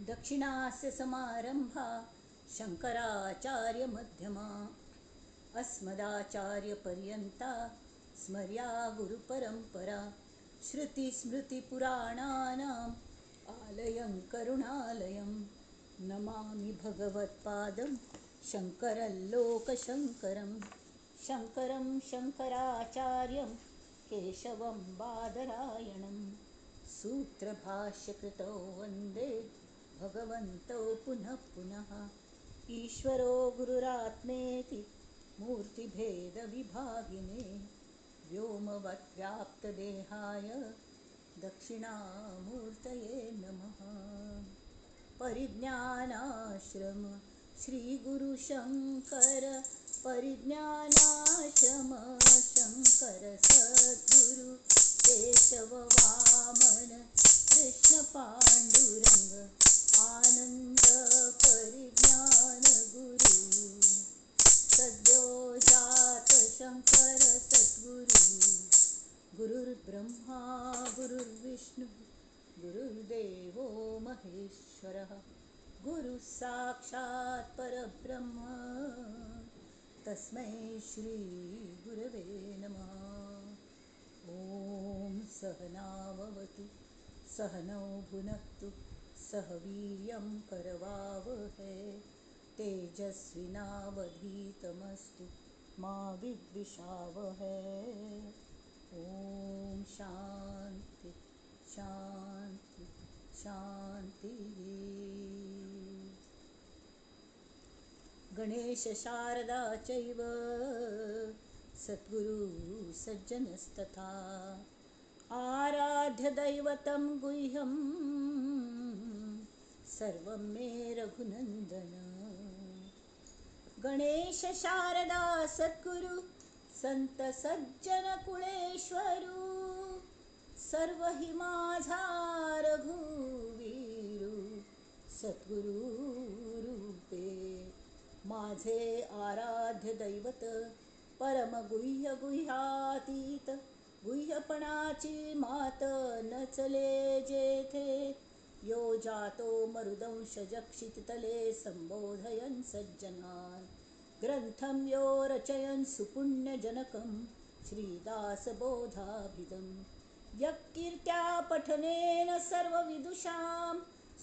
दक्षिणास्य समारंभा शंकराचार्यमध्यमा अस्मदाचार्यपर्यन्ता स्मर्या गुरुपरंपरा श्रुतिस्मृतिपुराणानाम् आलयं करुणालयं नमामि भगवत्पादं शंकरं लोकशंकरं शंकरं शंकराचार्यं केशवं बादरायणं सूत्रभाष्यकृतौ वन्दे भगवन्तौ पुनः पुनः ईश्वरो गुरुरात्मेति मूर्तिभेदविभागिने व्योमवद्व्याप्तदेहाय दक्षिणामूर्तये नमः। परिज्ञानाश्रम श्रीगुरुशंकर परिज्ञानाश्रम शंकर सद्गुरु केशव वामन कृष्ण पांडुरंग आनंद परिज्ञान गुरु सद्यो जात शंकर सद्गुरु गुरुर्ब्रह्मा गुरुर्विष्णु गुरुर्देवो महेश्वरः गुरु साक्षात् परब्रह्म तस्मै श्री गुरवे नमः। ॐ सहनाववतु सहनौ भुनक्तु सह वीर्यं करवावहै तेजस्विनावधीतमस्तु मा विद्विषावहै। ॐ शान्ति शान्ति शान्तिः। गणेश शारदा चैव सद्गुरु सज्जनस्तथा आराध्य दैवतं गुह्यं सर्वं मे रघुनन्दन। गणेश शारदा सद्गुरु संत सज्जन कुळेश्वरू सर्व हि माझा रघुवीरू सद्गुरु रूपे माझे आराध्य दैवत परमगुह्य गुह्यातीत गुह्यपणाची मात नचले जेथे यो जातो मरुदंशज क्षितितले संबोधयन् सज्जनान् ग्रंथं यो रचयन् सुपुण्यजनकं श्रीदासबोधाभिधं यत्कीर्त्या पठनेन सर्वविदुषां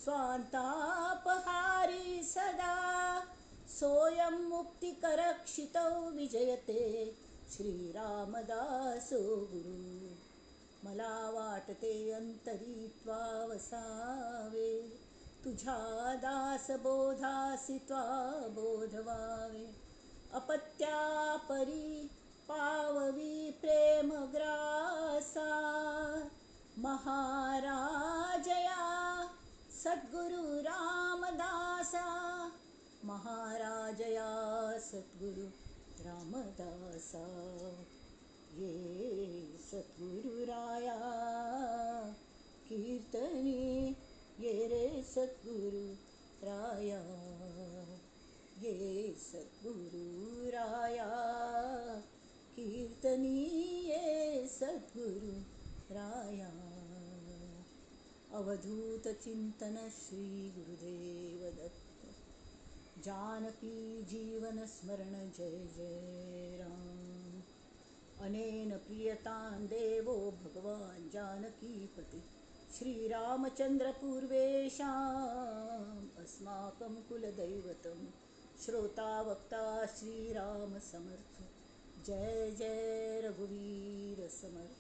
स्वान्तापहारी सदा सोऽयं मुक्तिकरक्षितौ विजयते श्रीरामदासो गुरु। मला वाटते अंतरी वसावे तुझ्या दासबोधासी त्वा बोधवावे अपत्यापरी पाववी प्रेमग्रासा महाराजया सद्गुरु रामदासा महाराजया सद्गुरु रामदासा ये सद्गुरुराया कीर्तनी ये रे सद्गुरु राया ये सद्गुरु राया कीर्तनी ये सद्गुरु राया। अवधूत चिंतन श्री गुरुदेव दत्त जानकी जीवन स्मरण जय जय राम। अनेन प्रियतां देवो भगवान् जानकीपति श्रीरामचन्द्र पूर्वेषाम् अस्माकं कुलदैवतं श्रोता वक्ता श्रीराम समर्थ जय जय रघुवीर समर्थ।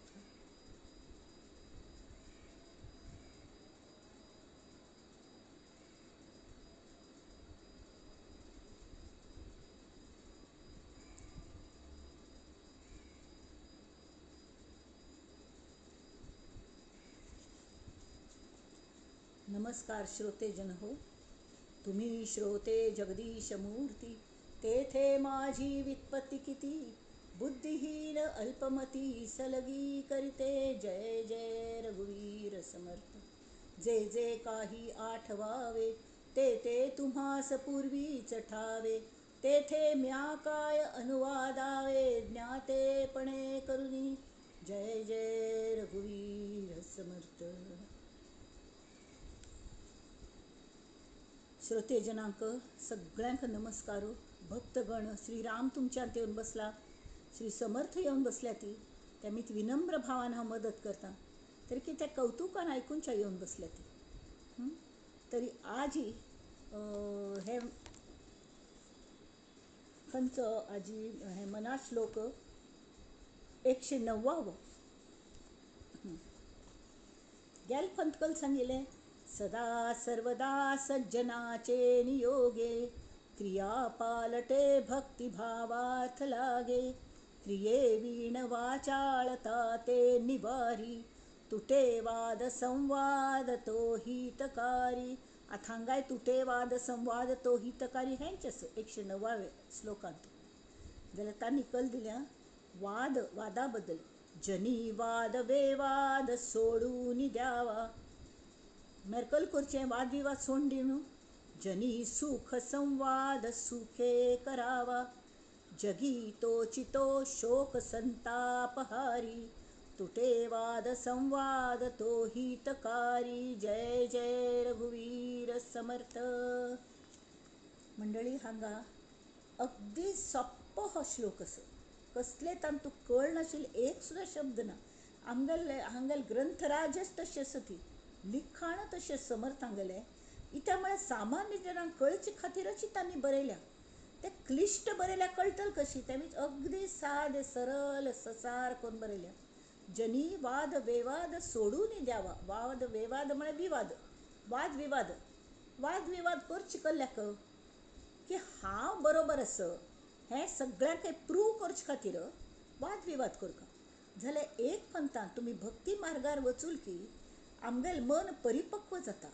नमस्कार श्रोतेजन हो, तुम्ही श्रोते जगदीश मूर्ती तेथे माझी वित्पत्ती किती बुद्धिहीन अल्पमती सलगी करते जय जय रघुवीर समर्थ। जे जे काही आठवावे ते ते तुम्हास पूर्वीच ठावे तेथे म्या काय अनुवादावे ज्ञातेपणे करुनी जय जय रघुवीर समर्थ। श्रोते जनांक सगळ्यांक नमस्कार. भक्तगण श्रीराम तुमच्यात येऊन बसला, श्री समर्थ येऊन बसल्या ती त्यामीत विनम्र भावान हांव मदत करता तरी की त्या कौतुकान आयकूनच्या येऊन बसल्या ती. तरी आजी हे खंयचो आजी हे मना श्लोक 109. गॅल पंतकल सांगिले, सदा सर्वदा सज्जनाचे नियोगे, क्रिया पालटे भक्तिभावार्थ लागे, क्रिये वीण वाचाळता ते निवारी, तुटे वाद संवाद तो हितकारी. आता हांगाय तुटे वाद संवाद तो हितकारी हेंचेच 109 श्लोकांत. जाल्यार तांणी कल दिल्या वादा बद्दल. जनी वाद वेवाद सोडून द्यावा, मेरकल करचे वाद विवाद सोडून दिवं. जनी सुख संवाद सुखे करावा, जगी तोचितो शोक संताप हारी, तुटे वाद संवाद तो हितकारी. जय जय रघुवीर समर्थ. मंडळी, हांगा अगदी सोप्पो हो श्लोक असो. कसले तांतूक कळ नाशिल्ले एक सुद्धा शब्द ना. हांगेल ग्रंथराजच तशें आसा, ती लिखाण तशें समर्थ हांगेलें. इत्या म्हळ्यार सामान्य जनांक कळचे खातीरच तांणी बरयल्या. ते क्लिश्ट बरयल्या कळटल कशी, तेमीच अगदी सादे सरळ ससार करून बरयल्या. जनी वाद वेवाद सोडून द्यावा. वाद वेवाद म्हळ्यार विवाद, वाद विवाद. वाद विवाद करचे कल्ल्याक की हांव बरोबर आसा हें सगळ्यांक प्रूव करचे खातीर वाद विवाद करता. जाल्यार एक पंथान तुमी भक्ती मार्गार वचून की आमगेल मन परिपक्व जाता.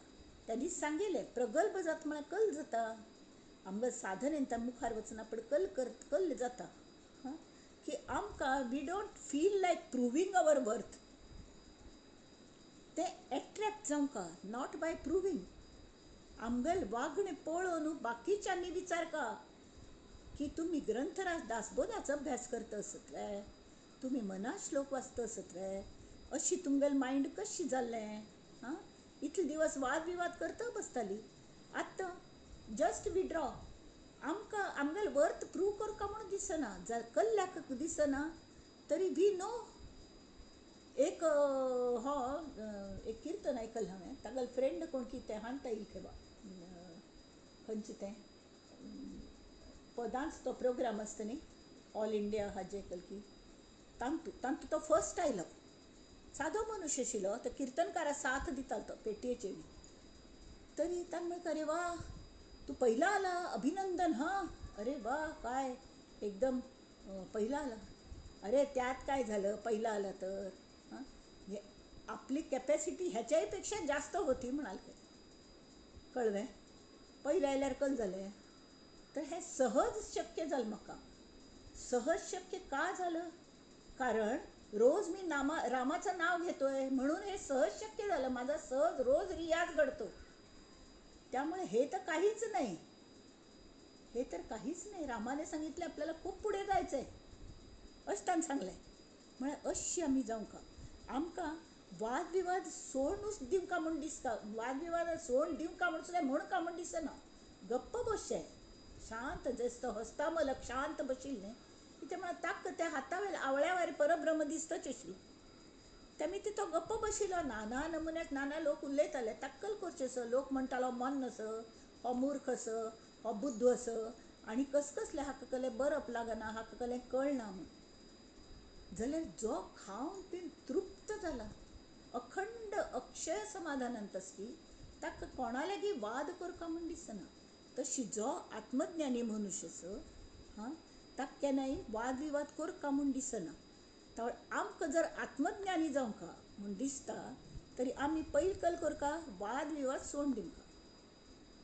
त्या दीस सांगिल्लें प्रगल्भ जाता म्हळ्यार कल जाता. आमगेल साधनेन त्या मुखार वचना पण कल जाता. की आमकां we don't feel like proving our worth. तें एट्रॅक्ट जावंका नॉट बाय प्रुवींग. आमगेल वागणें पळोवन बाकीच्यांनी विचारका की तुमी ग्रंथराज दासबोधाचो अभ्यास करता आसत रे, तुमी मना श्लोक वाचता आसत रे, अशी तुमगेल मायंड कशी जाल्लें. इतले दिवस वाद विवाद करता बसताली, आतां जस्ट विड्रॉ. आमकां आमगेल वर्थ प्रूव करता म्हणून दिसना, कल्ल्याक दिसना तरी वी नो. एक किर्तन आयकल हांवें. तागेल फ्रेंड कोण कितें हांता येईल खेबा खंयचें तें पदांच तो प्रोग्राम आसता न्ही, ऑल इंडिया हाजे कलकी तांतू तो फर्स्ट आयलो. सादो मनुश्य आशिल्लो, तो किर्तनकारा साथ दितालो तो पेटयेचेर. तरी तांणी म्हणलें, अरे वा तूं पयला आला, अभिनंदन. अरे वा, काय एकदम पहिला आला. अरे त्यात काय झालं, पहिला आला तर आपली कॅपॅसिटी ह्याच्याही पेक्षा जास्त होती म्हणाल. कळलें. पहिलं आयल्यार कल जालें. तर हे सहज शक्य झालं म्हाका. सहज शक्य का झालं? कारण रोज मी रामाचं नाव घेतोय म्हणून हे सहज शक्य झालं. माझा सहज रोज रियाज घडतो. त्यामुळे हे तर काहीच नाही. रामाने सांगितले आपल्याला खूप पुढे जायचंय, अशें सांगलें. म्हळ्यार अशी आमी जावंका. आमकां वाद विवाद सोडूनच दिवंका म्हूण दिसता. वाद विवाद सोडून दिवंका म्हूण सुद्दां म्हणका म्हूण दिसना. गप्प बसचें, शांत जस्तो हस्तामलक शांत बशिल्लें. कितें म्हळ्यार ताक त्या हाता वयल्या आवळ्या वयर परब्रह्म दिसतच अशी. तेमी तो गप्प बशिल्लो. नाना नमुन्याक नाना लोक उलयताले. तक्कल करचेसो. लोक म्हणटालो मन असो, हो मूर्ख असो, हो बुद्ध असो, आनी कसले हाका कलें बरप लागना, हाका कलें कळना म्हूण. जाल्यार जो खावन पिवन तृप्त जाला, अखंड अक्षय समाधानांत आसली, ताका कोणा लागीं वाद करता म्हूण दिसना. तशी जो आत्मज्ञानी मनुश्य आसा ताका केन्नाय वाद विवाद करता म्हूण दिसना. आमकां जर आत्मज्ञानी जावंका म्हूण दिसता तरी आमी पयली कल करता वाद विवाद सोडून दिवंका.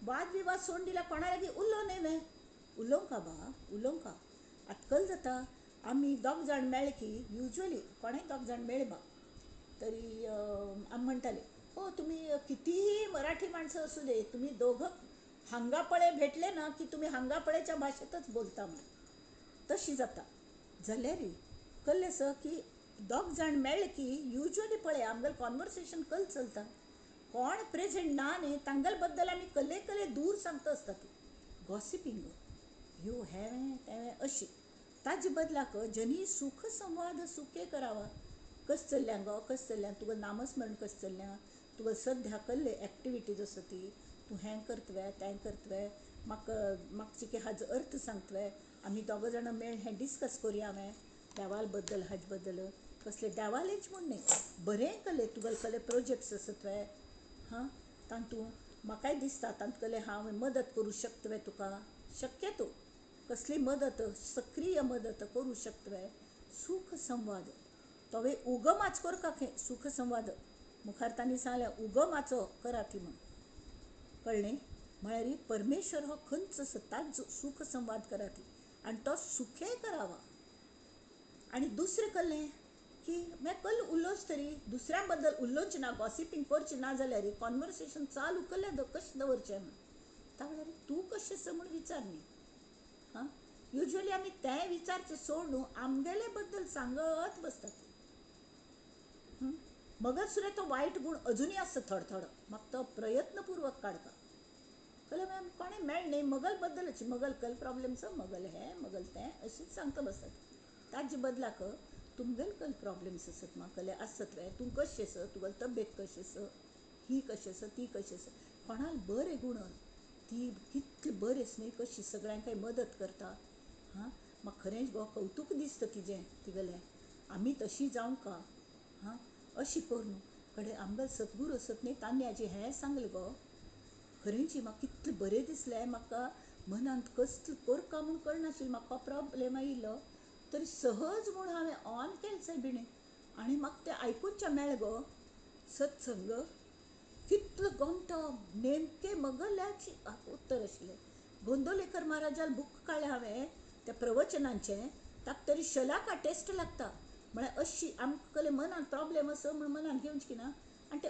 वाद विवाद सोडून दिल्यार कोणा लागीं उलोवं न्ही. उलोवंका. आतां कल जाता आमी दोग जाण मेळ्ळे की युजली कोणाय दोग जाण मेळ्ळे बा तरी आमी म्हणटाले, हो तुमी कितीही मराठी माणसं असू दे, तुम्ही दोघं हांगापळे भेटले ना की तुम्ही हांगापळेच्या भाषेतच बोलता म्हण. तशी जाता. जाल्यार कल्लें असो की दोग जाण मेळ्ळे की युजली पळय आमगेलें कॉन्वर्सेशन कल चलता. कोण प्रेझेंट ना न्ही तांगेल बद्दल आमी कले कले दूर सांगता आसतात गॉसिपींग ह्यो हेवें तेवें अशी ताजे बदलाक जनी सुख संवाद सुखे करावा कस चल्ल्या गो कस चल्ल्या तुका नामस्मरण कस चल्ल्या तुका सद्या कसले एक्टिविटीज आसा ती तूं हें करतवे तें करतवे म्हाका चिके हाजो अर्थ सांगतवे आमी दोग जाणां मेळून हें डिस्कस करुया हांवें देवाल बद्दल हाजे बद्दल कसले देवालेंच म्हण न्ही बरें कसले तुगेले कसले प्रोजेक्ट्स आसतवे हां तातूं म्हाकाय दिसता तातूंतले हांव मदत करूं शकतवे तुका शक्यतो कसली मदत सक्रीय मदत करूं शकतवे सुख संवाद तोवे उगमाच करता खंय सुख संवाद मुखार तांणी सांगलें उगमाचो करा ती म्हण कळ्ळें म्हळ्यार परमेश्वर हो खंयच आसा ताच सुख संवाद करा ती आनी तो सुखे करावा आनी दुसरें कसलें की मागीर कल उलोवच तरी दुसऱ्या बद्दल उलोवचें ना गॉसिपींग करचें ना जाल्यार कॉन्वर्सेशन चालू कशें दवरचें म्हण तावळ्यार तूं कशें आसा म्हूण विचार न्ही हां युजली आमी तें विचारचें सोडून आमगेले बद्दल सांगत बसतात मगच सुद्दां तो वायट गूण अजुनूय आसा थोडो थोडो म्हाका तो प्रयत्नपूर्वक काडटा कळ्ळें मॅम कोणें मेळ न्ही मगल बद्दलच मगल कल प्रॉब्लेम्स मगल हें मगल तें अशीच सांगता बसतात ताजे बदलाक तुमगेले कल प्रॉब्लेम्स आसत म्हाका आसत रे तूं कशें आसा तुगेली तब्येत कशी आसा ही कशी आसा ती कशी आसा कोणाल बरें गुण ती कितली बरी आसा न्ही कशी सगळ्यांक मदत करता हां म्हाका खरेंच गो कौतूक दिसता तिजें तिगेलें आमी तशीं जावं का हां अशी करून कडेन आमगेले सद्गुरू आसत न्ही तांणी हाजें हें सांगलें गो खरेंच म्हाका कितलें बरें दिसलें म्हाका मनांत कसलें करता म्हूण कळनाशिल्लें म्हाका प्रॉब्लेम आयिल्लो तरी सहज म्हूण हांवें ऑन केलें बिणें आनी म्हाका तें आयकूंचे मेळ्ळें गो सत्संग कितलो गमतो नेमके मगल्याची उत्तर आशिल्लें गोंदवलेकर महाराजान बूक काडलें हांवें त्या प्रवचनांचें ताका तरी शलाका टेस्ट लागता म्हळ्यार अशी आमकां कसलें मनान प्रॉब्लेम आसा म्हूण मनान घेवचें की ना आनी तें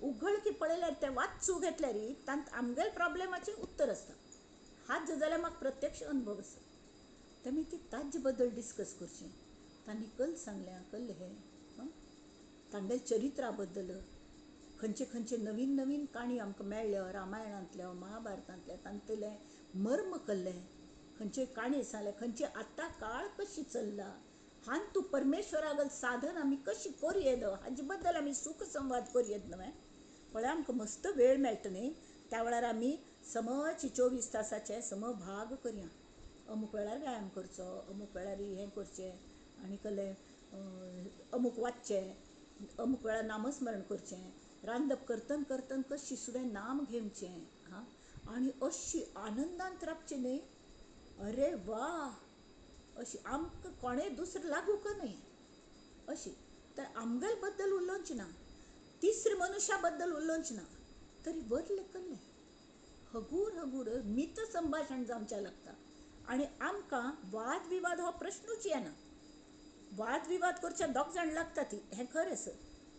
उघड की पळयल्यार तें वाचूं घेतल्यार तांत आमगेल्या प्रॉब्लेमाचें उत्तर आसता हाच जाल्यार म्हाका प्रत्यक्ष अनुभव आसा तेमी ती ताजे बद्दल डिस्कस करचें तांणी कल सांगल्या कल हें तांगेल्या चरित्रा बद्दल खंयचे खंयचे नवीन नवीन काणी आमकां मेळ्ळ्यो रामायणांतल्यो महाभारतांतल्या तांतलें मर्म कल्लें खंयचे काणी सांगले खंयचे आतां काळ कशी चल्ला हान तूं परमेश्वरागल साधन आमी कशी करूं येदो हाजे बद्दल आमी सुख संवाद करूं येद न्हय पळय आमकां मस्त वेळ मेळटा न्ही त्या वेळार आमी समची 24 तासाचे भाग करया अमूक वेळार व्यायाम करचो अमूक वेळार हें करचें आनी कसलें अमूक वाचचें अमूक वेळार नामस्मरण करचें रांदप करतना करतना कशी सुद्दां नाम घेवचें हां आनी अशी आनंदांत रावचें न्ही अरे वा अशी आमकां कोणें दुसरें लागूंक न्ही अशी तर आमगेले बद्दल उलोवचें ना तिसरे मनशां बद्दल उलोवचें ना तरी बरलें कसलें हगूर मित संभाशण जावचें लागता आनी आमकां वाद विवाद हो प्रश्नूच येना वाद विवाद करचे दोग जाण लागता ती हें खरें आसा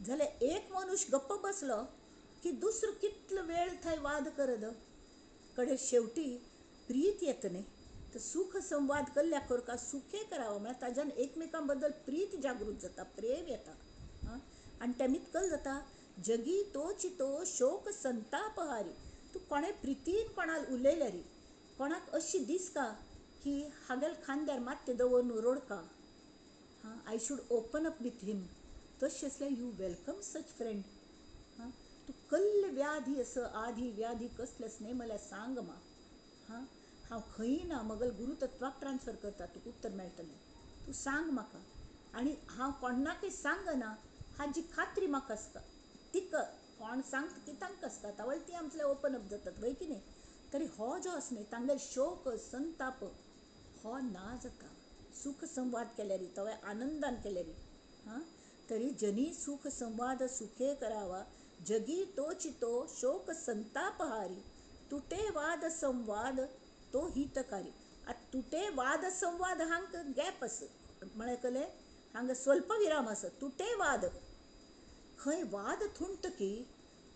जाल्यार एक मनुश्य गप्प बसलो की दुसरो कितलो वेळ थंय वाद करत कडेन शेवटी प्रीत येता न्ही तर सुख संवाद कल्ल्या करता सुखे करावं म्हळ्यार ताज्यान एकमेकां बद्दल प्रीत जागृत जाता प्रेम येता आनी तें कल जाता जगी तोची तो शोक संतापहारी तूं कोणें प्रितीन कोणाल उलयल्यार कोणाक अशी दिसता की हागेल खांद्यार मात्तें दवरून रोडका हां I should open up with him तशें आसल्यार यू वेलकम सच फ्रेंड हां तूं कसले व्याधी आसा आधी व्याधी कसले आसा न्ही म्हळ्यार सांग म्हाका हां हांव खंय ना मगल गुरुतत्वाक ट्रान्सफर करता तुका उत्तर मेळटलें तूं सांग म्हाका आनी हांव कोणाकय सांगना हाजी खात्री म्हाका आसता तिका कोण सांगता ती तांकां आसता तावळ ती आमचें ओपन अप जातात वय की न्ही तरी हो जो आसा न्ही तांगेल शोक संताप हो ना जाता सुख संवाद केल्यार तवे आनंदान केल्यार हां तरी जनी सुख संवाद सुखे करावा जगी तोची तो शोक संतापहारी तुटे वाद संवाद तो हितकारी आता तुटे वाद संवाद हांग गॅप आसा म्हळ्यार कले हांगा स्वल्प विराम आसा तुटे वाद खंय वाद थुंटकी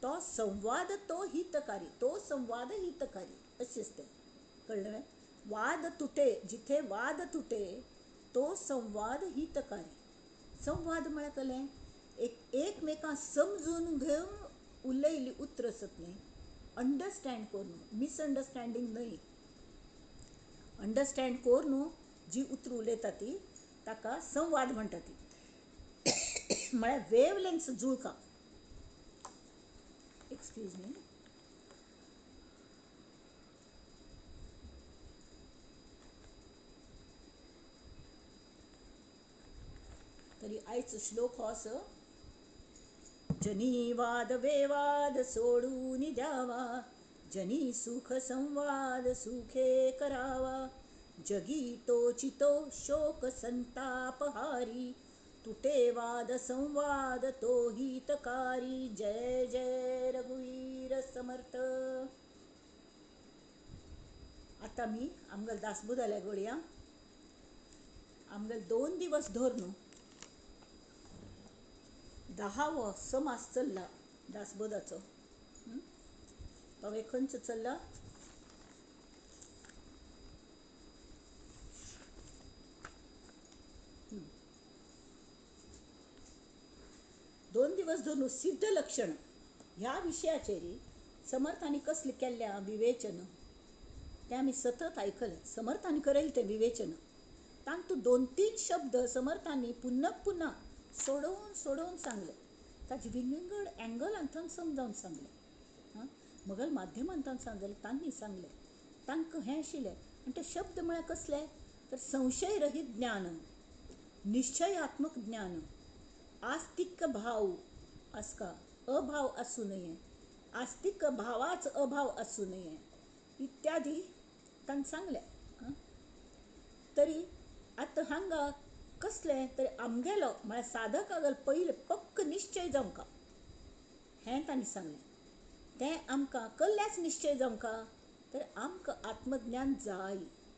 तो संवाद तो संवाद हितकारी अशें आसता कळ्ळें वाद तुटे जिथे वाद तुटे तो संवाद हितकारी संवाद म्हळ्यार कलें एकमेकां समजून घेवन उलयली उतर आसत न्ही, अंडरस्टँड कर न्हू, मिसअंडरस्टँडींग न्हय, अंडरस्टँड कर न्हू जी उतरां उलयता ती ताका संवाद म्हणटा ती. म्हळ्यार वेव लेंग्थ जुळका. Excuse me. तरी आयचो श्लोक हो असो, जनी वाद वेवाद सोडून द्यावा, जनी सुख संवाद सुखे करावा, जगी तोची तो शोक संतापहारी, तुटे वाद संवाद तो हितकारी. जय जय रघुवीर समर्थ. आता मी आमगेल दासबोद जाल्या घडया, आमगेल 2 दिवस धर न्हू 10वो समास चल्ला दासबोदाचो. तो खंयचो चल्ला? दोन दिवस धरून सिद्ध लक्षण ह्या विशयाचेर समर्थांनी कसले केल्ल्या विवेचन तें आमी सतत आयकलें. समर्थांनी करेलें तें विवेचन तांकां 2-3 शब्द समर्थांनी पुन्हा पुन्हा सोडवून सोडवून सांगले. ताचे विंगड एंगलांतल्यान समजावन सांगले. मोगल माध्यमांतल्यान सांगले, तांणी सांगले. तांकां हें आशिल्लें आनी ते शब्द म्हळ्यार कसले तर संशय रहीत ज्ञान, निश्चयात्मक ज्ञान, आस्तिक भाव आसका, अभाव आसूं नये, आस्तिक भावाच अभाव आसूं नये इत्यादी तांणी सांगलें. तरी आतां हांगा कसलें तरी आमगेलो म्हळ्यार साधकागेलो पयलें पक्क निश्चय जावंका हें तांणी सांगलें. तें आमकां कसल्याच निश्चय जावंका तर आमकां आत्मज्ञान जाय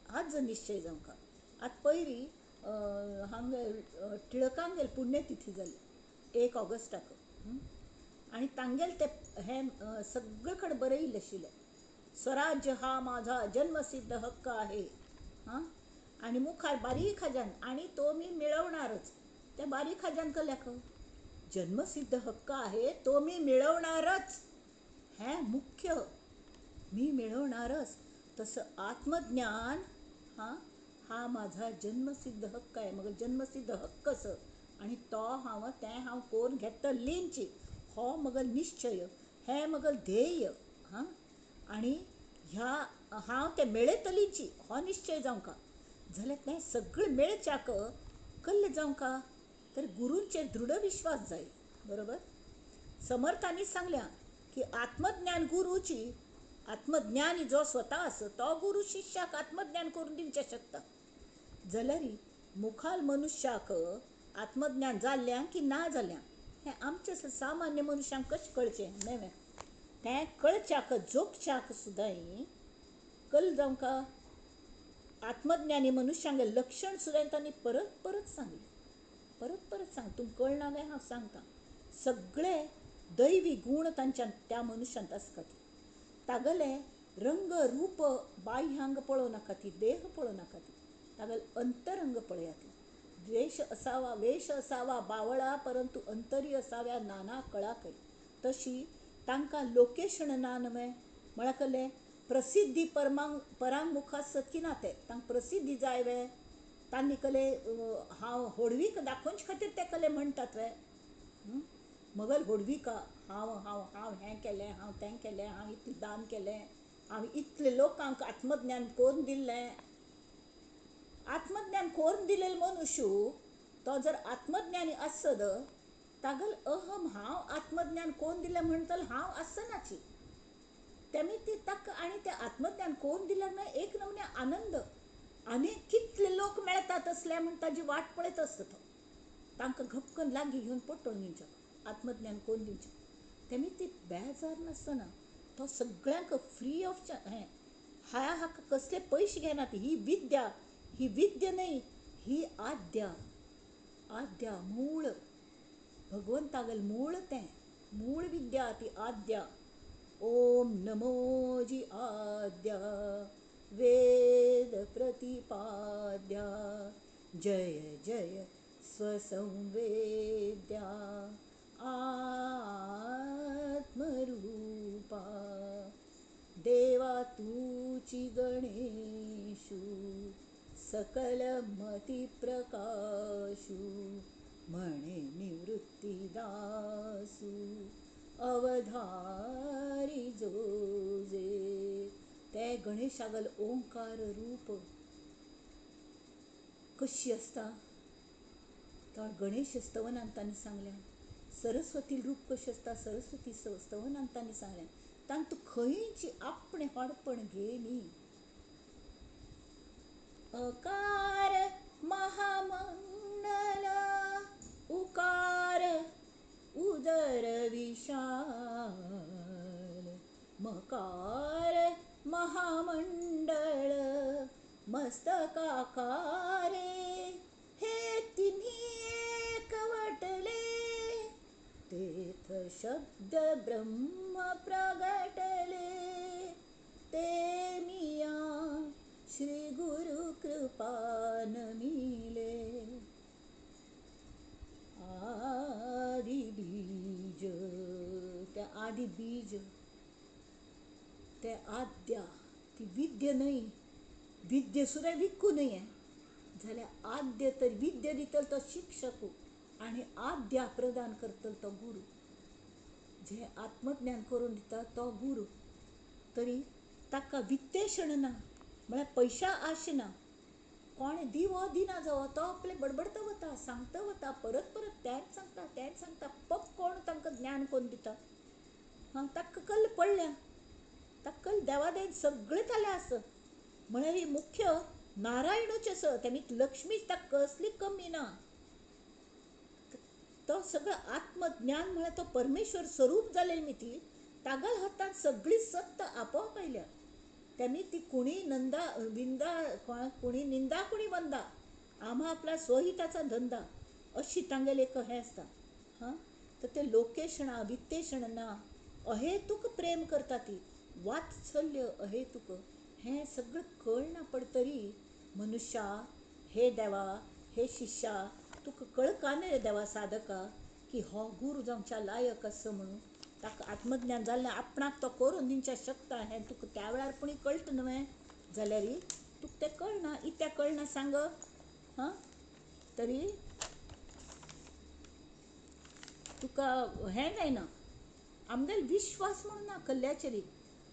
हाच निश्चय जावंका. आतां पयलीं हांगा टिळकांगेली पुण्यतिथी जाली 1 ऑगस्टाक, आनी तांगेले ते हें सगळे कडेन बरयिल्लें आशिल्लें, स्वराज्य हा माझा जन्मसिद्ध हक्क आहे. आनी मुखार बारीक हाज्यान आनी तो मी मिळवणारच. त्या बारीक हाज्यान कल्याक जन्मसिद्ध हक्क आहे तो मी मिळवणारच, हें मुख्य, मी मिळवणारच. तसं आत्मज्ञान हा माझा जन्मसिद्ध हक्क आहे. मग जन्मसिद्ध हक्कच आनी तो हांव कोरून घेतलींच हो मगल निश्चय, हें मगल ध्येय. आनी ह्या हांव तें मेळयतलींच हो निश्चय जावंका. जाल्यार तें सगळें मेळच्याक कसलें जावंका तर गुरूंचेर दृढ विश्वास जाय. बरोबर. समर्थांनी सांगल्या की आत्मज्ञान गुरूची, आत्मज्ञानी जो स्वता आसा तो गुरू शिश्याक आत्मज्ञान करून दिवचें शकता. जाल्यार मुखाल मनुश्याक आत्मज्ञान जाल्ल्या की ना जाल्ल्या हें आमच्या सामान्य मनशांक कशें कळचें नेवें. तें कळच्याक जोखच्याक सुद्दां कल जावंका आत्मज्ञानी मनशांगे लक्षण सुद्दां तांणी परत परत सांगलें. परत परत सांग, तुमकां कळना हांव सांगता. सगळे दैवी गूण तांच्यान त्या मनशांत आसता. तागेले रंग रूप बाह्यांग पळोवं नाका ती, देह पळोवं नाका ती, तागेले अंतरंग पळयात. वेश असावा बावळा परंतु अंतरी असाव्या नाना कळाकय. तशी तांकां लोकेशन ना नवे म्हळ्यार कले प्रसिद्धी परांग मुखार सतकी ना ते तांकां प्रसिद्धी जाय वे. तांणी कले हांव होडवीक दाखोवचे खातीर ते कले म्हणटात वे. मगल होडवीका हांव हें केलें, हांव तें केलें, हांव इतलें दान केलें, हांव इतले लोकांक आत्मज्ञान करून दिल्लें. आत्मज्ञान करून दिलेलो मनुश्य तो जर आत्मज्ञानी आसत तागेल अहम हांव आत्मज्ञान करून दिलें म्हणटल हांव आसनाची. तेमी ती ताका आनी तें आत्मज्ञान करून दिल्यार एक नमुने आनंद. आनी कितले लोक मेळटात असले म्हण ताजी वाट पळयत आसता तो. तांकां घपकन लागीं घेवन पटोवन दिवचें, आत्मज्ञान करून दिवचें. तेमी ती बेजार नासतना तो सगळ्यांक फ्री ऑफ हें हाका कसले पयशे घेनात. ही विद्या न्हय, ही आद्या मूळ भगवंतागेल मूळ तें मूळ विद्या ती आद्या. ओम नमो जी आद्या वेद प्रतिपाद्या, जय जय स्वसंवेद्या, आत्मरूपा देवा तूची गणेशु सकल मती प्रकाशु म्हणे निवृत्ती दासू अवधारी जोजे. ते गणेशागल ओंकार रूप कशी असता तर गणेश स्तवनांतांनी सांगल्या. सरस्वती रूप कशी असता सरस्वती स्तवनांतांनी सांगल्या. तांतू खंयची आपणे हडपण घेनी. अकार महामंडल उकार उदर विशाल मकार महामंडळ मस्तकाकारे हे तिन्ही एकवटले तेथ शब्द ब्रह्म प्रगटले ते मिया श्री गुरु कृपा नमिले. आदि बीज त्या आदि बीज त्या आद्या ती विद्य नाही विद्य सुद्धा विकू नये झाल्या आद्य तर विद्य दितल तो शिक्षक आणि आद्या प्रदान करतल तो गुरु. जे आत्मज्ञान करून दिता तो गुरु. तरी ताका वित्तेशण ना म्हळ्यार पैशा आश ना. कोणे दिवो दिना जावो तो आपले बडबडता वता सांगता वता परत परत त्याच सांगता पप कोण तांकां ज्ञान कोण दिता. ताका कल्ल पडल्या ताका कल्ल देवादेन सगळें जालें आस म्हळ्यार ही मुख्य नारायणूच आस तेमीत लक्ष्मीच ताका कसली कमी ना. तो सगळं आत्मज्ञान म्हळ्यार तो परमेश्वर स्वरूप जालेली मिती तागल हातान सगळी सत्ता आपोआप आयल्या. तेमी ती कुणी नंदा विंदा कुणी निंदा कुणी वंदा आम्हा आपला स्वहिताचा धंदा अशी तांगेल एक हें आसता. तर ते लोकेशणा वित्तेशण ना अहेतूक प्रेम करता ती वात्सल्य अहेतूक हें सगळं कळना पडतरी मनुष्या हे देवा हे शिष्या तुका कळका न्ही देवा साधका की हो गुरू जावच्या लायक आसा म्हणून. ताका आत्मज्ञान जाल्लें आपणाक तो करून दिवच्या शकता हें तुका त्या वेळार पुणी कळटा न्हय जाल्यार तुका तें कळना इत्या कळना सांग. तरी तुका हें जायना आमगेल विश्वास म्हणून ना कल्ल्याचेरी.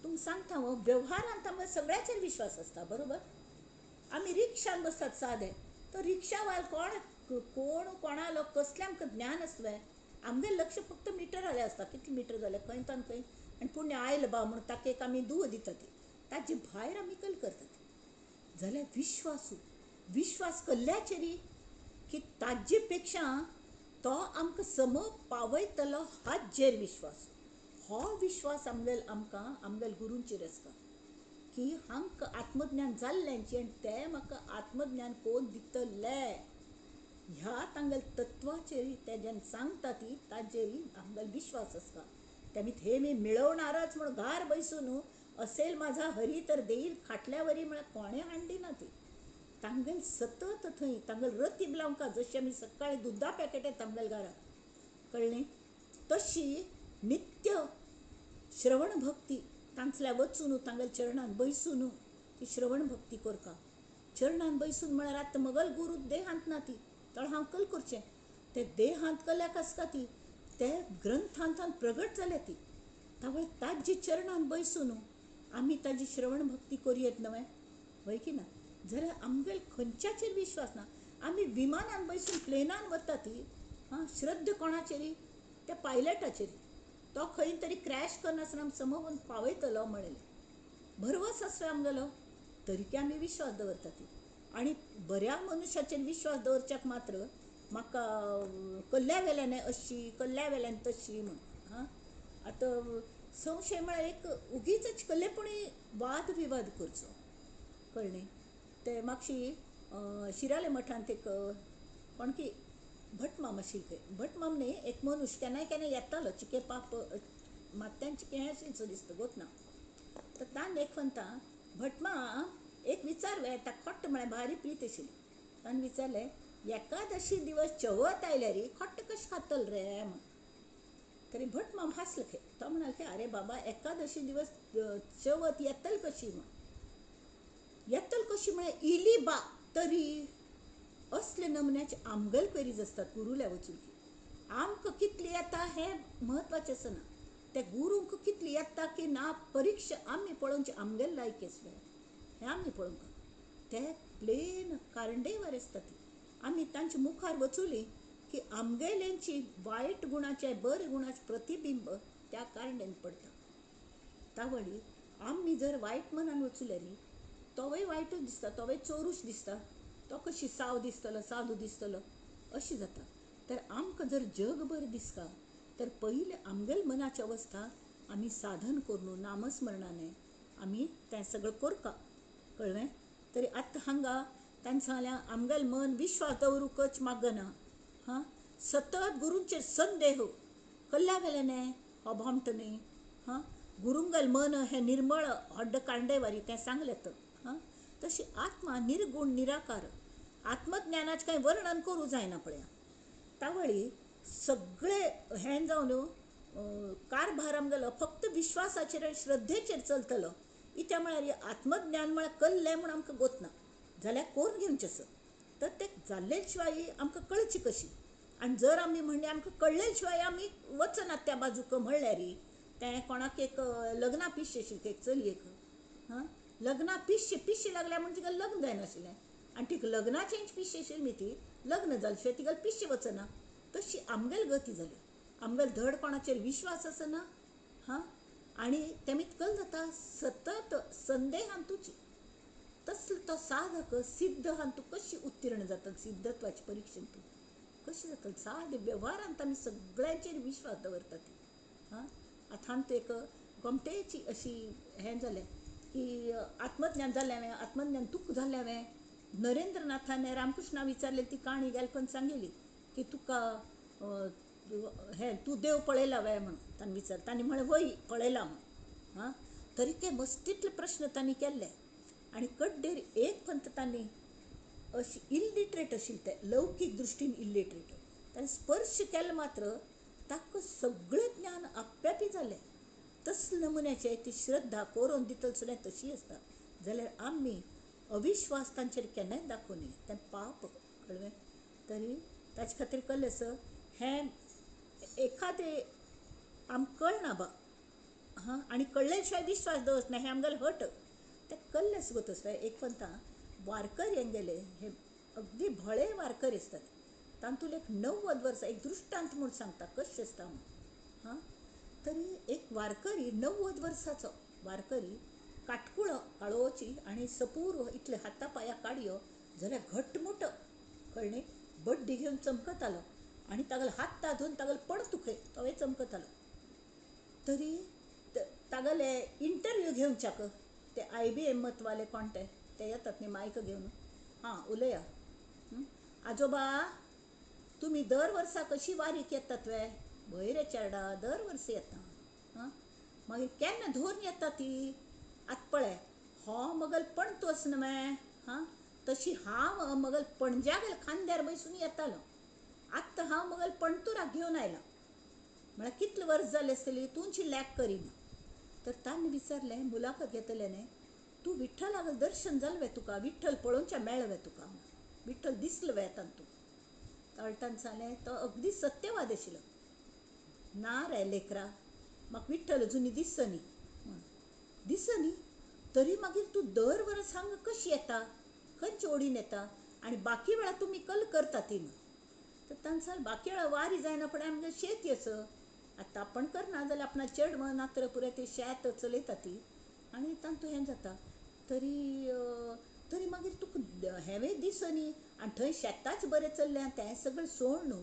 तुमकां सांगता व्यवहारांत आमकां सगळ्याचेर विश्वास आसता बरोबर. आमी रिक्षान बसतात सादे तर रिक्षावाल कोण कोणालो कसलें आमकां ज्ञान आसलें आमगें लक्ष फक्त मिटराले आसता कितले मिटर जाले खंय तान खंय आनी पुण्य आयले बा म्हणून ताका एक आमी दूव दिता ती ताजे भायर आमी कल करतात. जाल्यार विश्वास कल्ल्याचेरी की ताजे पेक्षा तो आमकां सम पावयतलो हाचेर विश्वास. हो विश्वास आमगेल गुरूंचेर आसता की हांकां आत्मज्ञान जाल्ल्यांची आनी ते म्हाका आत्मज्ञान कोण दितले ह्या तांगेल तत्वाचेर ते जेन्ना सांगता ती ताचेर आमगेल विश्वास आसता. तेमी हे मी मिळवणारच म्हणून घार बैसून असेल माझा हरी तर देईल खाटल्यावरी म्हळ्यार कोणें हाडली ना ती तांगेल सतत थंय तांगेल रती बिलावंका जशी आमी सकाळीं दुदा पॅकेट येता तांगेल घराक कळ्ळें तशी नित्य श्रवण भक्ती तांचल्या वचून तांगेल चरणान बैसून ती श्रवण भक्ती करता. चरणान बैसून म्हळ्यार आतां मगल गुरू देहांत ना ती तर हांव कल करचें ते देहांत कल्याक आसता ती ते ग्रंथांतान प्रगट जाल्या ती तावळे ताजी चरणान बैसून आमी ताजी श्रवण भक्ती करयेत न्हय वय की ना. जाल्यार आमगेल खंयच्याचेर विश्वास ना. आमी विमानान बैसून प्लेनान वता ती श्रद्ध कोणाचेरी त्या पायलटाचेर तो खंय तरी क्रॅश करनासतना समोरून पावयतलो म्हणलें भरवस आसता आमगेलो तरी की आमी विश्वास दवरता ती. आनी बऱ्या मनशाचेर विश्वास दवरच्याक मात्र म्हाका कल्ल्या वेल्यान अशी कल्ल्या वेल्यान तशी म्हण आतां संशय म्हळ्यार एक उगीच कल्लेपणी वाद विवाद करचो कळ्ळें. ते मागशी शिराले मठांत एक कोणकी भटमाम आशिल्ले भटमाम न्ही एक मनुश्य केन्नाय केन्नाय येतालो चिके पाप मात्यांची हें आशिल्लें दिसता गोत ना. तर तान एक म्हणटा भटमा एक विचारलें ताका खट्ट म्हळ्यार भारी प्रीत आशिल्ली ताणें विचारलें एकादशी दिवस चवथ आयल्या रे खट्ट कशें खातल रे म्हण. तरी भट माम हासले खे तो म्हणाल की अरे बाबा एकादशी दिवस चवथ येतल कशी मग येतल कशी म्हणे इली बा तरी असले नमुन्याचे आमगल पेरीज असतात गुरुल्या वचून की आमक कितली येता हे महत्वाचे असं ना त्या गुरूंक कितली येता की ना परीक्षा आम्ही पळोवनची आमगेल लायकेस हे आम्ही पळोवंक ते प्लेन कारंडेवर असतात ती आम्ही तांच्या मुखार वचुली की आमगेल्यांची वाईट गुणाचे बरे गुणाचे प्रतिबिंब त्या कारणान पडता तावळी आम्ही जर वाईट मनान वचुले न्ही तोवय वायटूच दिसता तोवय चोरूच दिसता तो कशी साव दिसतलो साधू दिसतलो अशी जाता तर आमकां जर जग बरें दिसता तर पयले आमगेल मनाची अवस्था आमी साधन करून नामस्मरणाने आमी तें सगळं करता कळ्ळें तरी आत्तां हांगा तांणी सांगल्यार आमगेल मन विश्वास दवरूंकच मागना हां सतत गुरूंचेर संदेह कल्ल्या गेलें हो भामटो न्ही हां गुरुंगल मन हे निर्मळ हड्ड कांडेवारी तें सांगलें तर हां तशी आत्मा निर्गुण निराकार आत्मज्ञानाचें कांय वर्णन करूं जायना पळया तावळी सगळे हें जावन कारभार आमगेलो फक्त विश्वासाचेर आनी श्रद्धेचेर चलतलो इत्या म्हळ्यार आत्मज्ञान म्हळ्यार कल्लें म्हूण आमकां गोतना जाल्यार कोरून घेवचें आसा तर तें जाल्ले शिवाय आमकां कळची कशी आनी जर आमी म्हणलें आमकां कळले शिवाय आमी वचनात त्या बाजूक म्हणल्यार तें कोणाक एक लग्ना पिशे आशिल्ली एक चलयेक हां लग्ना पिशे लागल्या म्हणजे तिका लग्न जायनाशिल्लें आनी तिका लग्नाचेंच पिशे आशिल्ली न्ही ती लग्न जाले शिवाय तिका पिशे वचना तशी आमगेल गती जाली आमगेल धड कोणाचेर विश्वास आसना हां आनी तेमीत कल जाता सतत संदेहान तुजी तसलो तो साधक सिद्ध हान तूं कशी उत्तीर्ण जाता सिद्धत्वाची परीक्षेन तूं कशी जाता सादे व्यवहारांत आमी सगळ्यांचेर विश्वास दवरतात हां आतां हांव एक गोमटेची अशी हें जालें की आत्मज्ञान जाल्लें हांवें आत्मज्ञान तुका जाल्लें हांवें नरेंद्रनाथान रामकृष्णा विचारलेली ती काणी गेलपण सांगिल्ली की तुका हें तूं देव पळयला वय म्हणून तांणी विचार तांणी म्हळें वय पळयला म्हणून हां तरी ते मस्तीतले प्रश्न तांणी केल्ले आनी कड्डेर एक पंत तांणी अशी इलिटरेट आशिल्ले ते लौकीक दृश्टीन इलिटरेट तांणी स्पर्श केलो मात्र ताका सगळें ज्ञान आप्यापी जालें तसले नमुन्याचे ती श्रद्धा कोरोन दितल सुद्दां तशी आसता जाल्यार आमी अविश्वास तांचेर केन्नाय दाखोवनी तें पाप कळ्ळें तरी ताचे खातीर कल्लें आसा हें एखादें आमकां कळना बा हां आनी कळले शिवाय विश्वास दवरना हें आमगेलें हट तें कल्लें सुगोत आसता एक पंता वारकरी हें गेले हे अगदी भळे वारकरी असतात तांतून एक 90 वर्सां एक दृश्टांत म्हूण सांगता कशें आसता म्हूण हां तरी एक वारकरी 90 वर्साचो वारकरी काटकुळो काळोची आनी सपूर इतले हाता पांयां काडयो जाल्यार घट्टमुट कळ्ळें बड्डी घेवन चमकत आलो आनी तागेलो हात ताधून तागेलो पण तुखय तोय चमकत आलो तरी तागेले इंटरव्यू घेवच्याक ते IBM मतवाले कोण ते येतात न्ही मायक घेवन हां उलया आजोबा तुमी दर वर्सा कशी वारीक येतात वे भंय रे चेडा दर वर्सा येता हां मागीर केन्ना धरून येता ती आतां पळय हो मगल पणतू आसा न्हय हां तशी हांव मगल पणज्या गेल खांद्यार बसून येतालो आत्तां हांव मगल पणतुराक घेवन आयलां म्हळ्यार कितले वर्स जाले आसतली तुमची लॅक करिना तर तांणी विचारलें मुलाखत घेतले न्ही तूं विठ्ठलाक दर्शन जालें वे तुका विठ्ठल पळोवनचें मेळ्ळें वे तुका विठ्ठल दिसलो वे तांतूं ताळटान सांगलें तो अगदी सत्यवाद आशिल्लो ना रे लेकरा म्हाका विठ्ठल अजुनी दिसनी दिसनी तरी मागीर तूं दर वर्स हांगा कशी येता खंयचे ओडीन येता आनी बाकी वेळा तुमी कल करता ती तर तांणी सांगलें बाकी वेळा वारी जायना पण आमगे शेती आसा आतां आपण करना जाल्यार आपणा चेडम नात्र पुराय ते शेत चलयता ती आनी तांतूं हें जाता तरी तरी मागीर तुका हेंवूय दिसनी आनी थंय शेताच बरें चल्लें तें सगळें सोड न्हू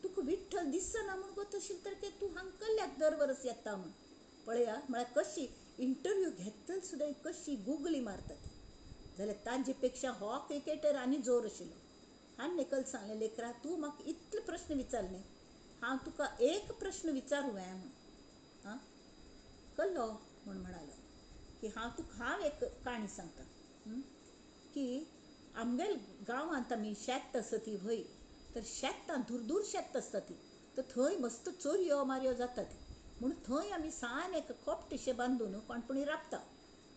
तुका विठ्ठल दिसना म्हूण गो तशें तर तूं हांगा कल्ल्याक दर वर्स येता म्हूण पळया म्हळ्यार कशी इंटरव्यू घेतल सुद्दां कशी गुगली मारतात जाल्यार तांचे पेक्षा हो क्रिकेटर आनी जोर आशिल्लो हांवें निकल सांगलें लेकरा तूं म्हाका इतले प्रश्न विचारले हांव तुका एक प्रश्न विचारूं हांवें म्हूण हां कल्लो म्हूण म्हणालो की हांव एक काणी सांगता की आमगेल गांवांत आमी शेत आसा ती भंय तर शेतां दूर दूर शेत आसता ती तर थंय मस्त चोरयो मारयो जातात म्हणून थंय आमी सान एक खोपटेशें बांदून कोणपणी राबता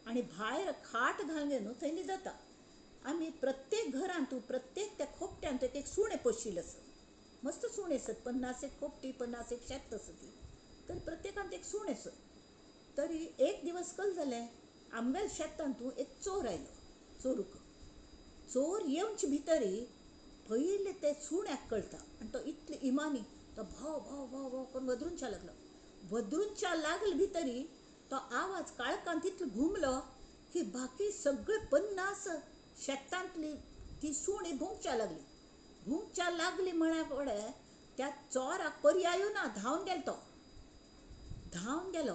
आनी भायर खाट घालून न्हू थंय न्हिदता. आमी प्रत्येक घरांत प्रत्येक त्या खोपट्यांत एक एक सुणें पोशिल्लें आसत. मस्त सुणें आसत, 50 एक खोपटी, 50 एक शेत आसत ती. तर प्रत्येकांत एक सुणें आसत. तरी एक दिवस कल जालें, आमगेल्या शेतांतू एक चोर आयलो चोरूक. चोर येवचे भितरी पयले ते सुण्याक कळटा आनी तो इतलो इमानी तो भाव भाव भाव भाव करून वदरूनच्या लागलो. वदरूनच्या लागले भितरी तो आवाज काळखांत इतलो घुमलो की बाकी सगळे 50 शेतांतली ती सुणी भुंकच्या लागली. भुंकच्या लागली म्हळ्या फुडें त्या चोराक पर्याय ना, धांवन गेलो तो. धांवन गेलो.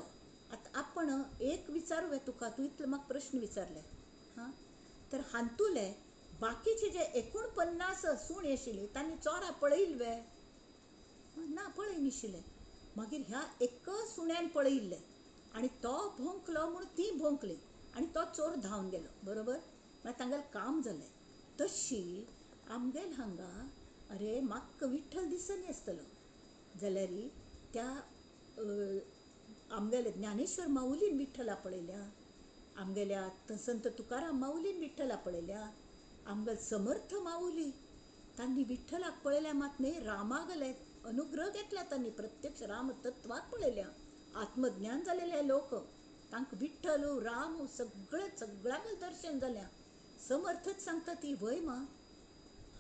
आतां आपण एक विचारूं तुका, तूं इतलो म्हाका प्रश्न विचारले हां, तर हांतुले बाकीचे जे 49 सुणी आशिल्ली तांणी चोरां पळयले ना, पळय नाशिल्ले. मागीर ह्या एक सुण्यान पळयल्लें आनी तो भोंकलो म्हूण ती भोंकली आनी तो चोर धांवन गेलो. बरोबर? मागीर तांगेलें काम जालें. तशी आमगेल हांगा अरे म्हाका विठ्ठल दिसनी आसतलो जाल्यार त्या आमगेले ज्ञानेश्वर माऊलीन विठ्ठला पळयल्या, आमगेल्या संत तुकाराम माऊलीन विठ्ठला पळयल्या, आमगेले समर्थ माऊली तांणी विठ्ठलाक पळयल्या. मात न्ही रामागेले अनुग्रह घेतला तांणी, प्रत्यक्ष राम तत्वाक पळयल्या. आत्मज्ञान जालेले लोक, तांकां विठ्ठल राम सगळ्यांक दर्शन जाल्या. समर्थच सांगता ती वय मा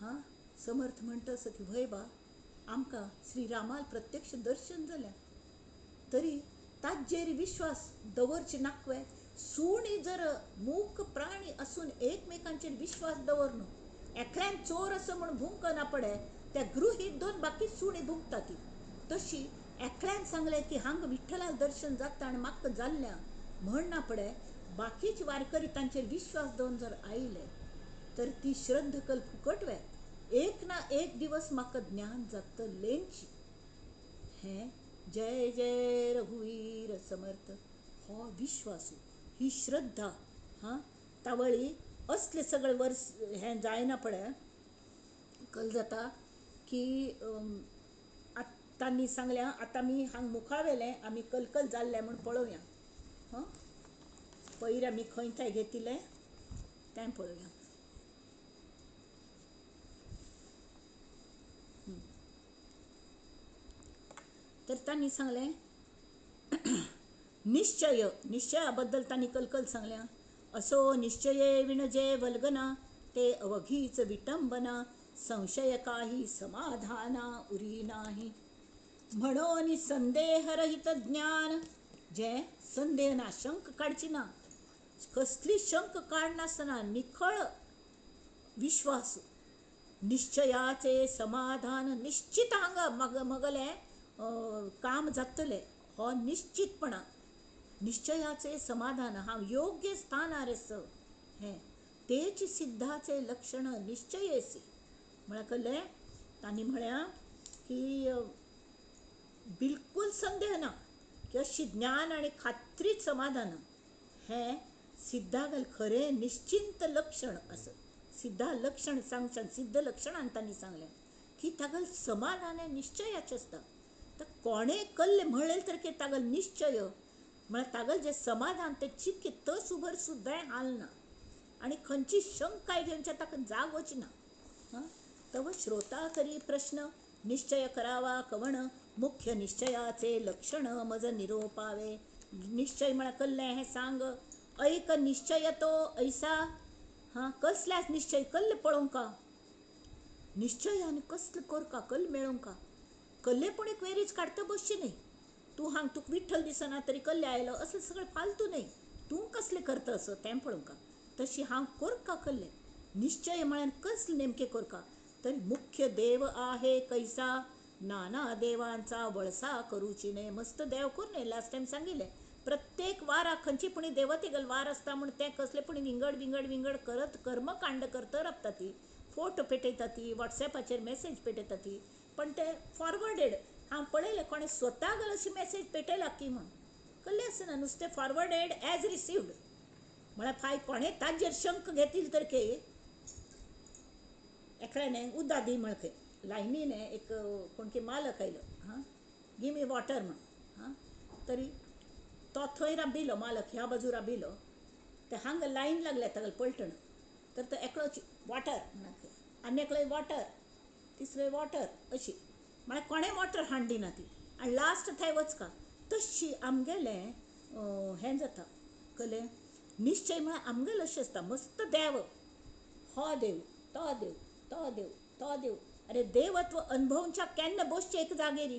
हां, समर्थ म्हणटा ती वय बा आमकां श्रीरामाल प्रत्यक्ष दर्शन जाल्या. तरी ताजेर विश्वास दवरचे नाकवे. सुणी जर मूक प्राणी असून एकमेकांचेर विश्वास दवरनो, एकल्यान चोर असं म्हणून भुंकना पडे त्या गृहीत दोन बाकी सुणी भुंकता ती. तशी एकल्यान सांगले की हांगा विठ्ठलाल दर्शन जाता आनी म्हाका जाल्ल्या म्हणना पडे बाकीचे वारकरी तांचेर विश्वास दवरून जर आयले तर ती श्रद्ध कल फुकट वे. एक ना एक दिवस म्हाका ज्ञान जातलेंच. हें जय जय रघुवीर समर्थ हो विश्वास, ही श्रद्धा. हां, तावळी असले सगळे वर्स हें जायना पडे कल जाता की तांणी सांगल्या आतां आमी हांगा मुखावेलें आमी कलकल जाल्लें म्हूण पळोवया. हां, पयर आमी खंय थंय घेतिल्लें तें पळोवया. तर तांणी सांगलें निश्चया बद्दल तांणी कलकल सांगल्या. असो निश्चये विणजे वल्गना, ते अवघीच विटंबना, संशय काही समाधाना उरी नाही. म्हणून संदेहरहित ज्ञान, जे संदेह ना, शंक काडची ना, कसली शंक काडनासतना निखळ विश्वास, निश्चयाचे समाधान, निश्चित हांगा मगले काम जातले हो निश्चितपणा. निश्चयाचे समाधान हांव योग्य स्थानार आसा हें तेच सिद्धाचे लक्षण निश्चयेसी. म्हळ्यार कळ्ळें तांणी म्हळ्या की बिलकुल संदेह ना की अशी ज्ञान आनी खात्रीच समाधान हें सिद्धागल खरें निश्चिंत लक्षण आसा. सिद्धा लक्षण सांगशान सिद्ध लक्षणान तांणी सांगलें की तागल समाधान हें निश्चयाचें आसता. तर कोणें कल्ले म्हणलें तर की तागल निश्चय म्हळ्यार तागल जें समाधान तें चितके तस उबर सुद्दां हालना आनी खंयची शंकाय घेवचे ताका जाग वचना. हां, तव श्रोता करी प्रश्न, निश्चय करावा कवण, मुख्य निश्चयाचे लक्षण मज निरोपावे. निश्चय म्हळ्यार कल्लें हें सांग. ऐक निश्चय तो ऐसा. हां, कसल्याच निश्चय कल्ले पळोवंका, निश्चयान कसले करका कल्ले मेळोवंका. कल्लेपणीक वेरीच काडटा बसची न्ही. तूं हांगा तुका विठ्ठल दिसना तरी कल्ले आयलो असले सगळें फालतू न्ही. तूं कसलें करता असो तें पळोवंका. तशी हांव करका कल्ले निश्चय म्हळ्यार कसले नेमके करका. तरी मुख्य देव आहे कैसा, नाना देवांचा वळसा करूची न्ही. मस्त देव कर न्ही. लास्ट टायम सांगिल्लें प्रत्येक वाराक खंयची पुणी देवतेगल वार आसता म्हूण तें कसले पुणी विंगड विंगड विंगड करत कर्मकांड करता राबता ती. फोटो पेटयता ती, वॉट्सॅपाचेर मेसेज पेटयता ती. पण ते फॉरवर्डेड हांव पळयलें कोणें स्वतागल अशी मेसेज पेटयला की म्हूण कल्लें आसना. नुस्तें फॉरवर्डेड एज रिसिव्ड म्हळ्यार फाय कोणें ताजेर शंक घेतिल तर की एकल्यान उद्दा दी म्हण खंय लायनीन एक कोण की मालक आयलो. हां गी मी वॉटर म्हण हां तरी तो थंय राबिलो मालक ह्या बाजू राबिलो ते हांगा लायन लागल्या ताका पलटण तर तो एकलोच वॉटर म्हणत आनी एकलो वॉटर तिसरे वॉटर अशी म्हळ्यार कोणें वॉटर हाड दिना ती आनी लास्ट थंय वचका तशी आमगेलें हें जाता कळ्ळें निश्चय म्हळ्यार आमगेलें अशें आसता मस्त देव हो देव तो देव तो देव तो देव अरे देवत्व अनुभवच्या केन्ना बसचें एक जागेर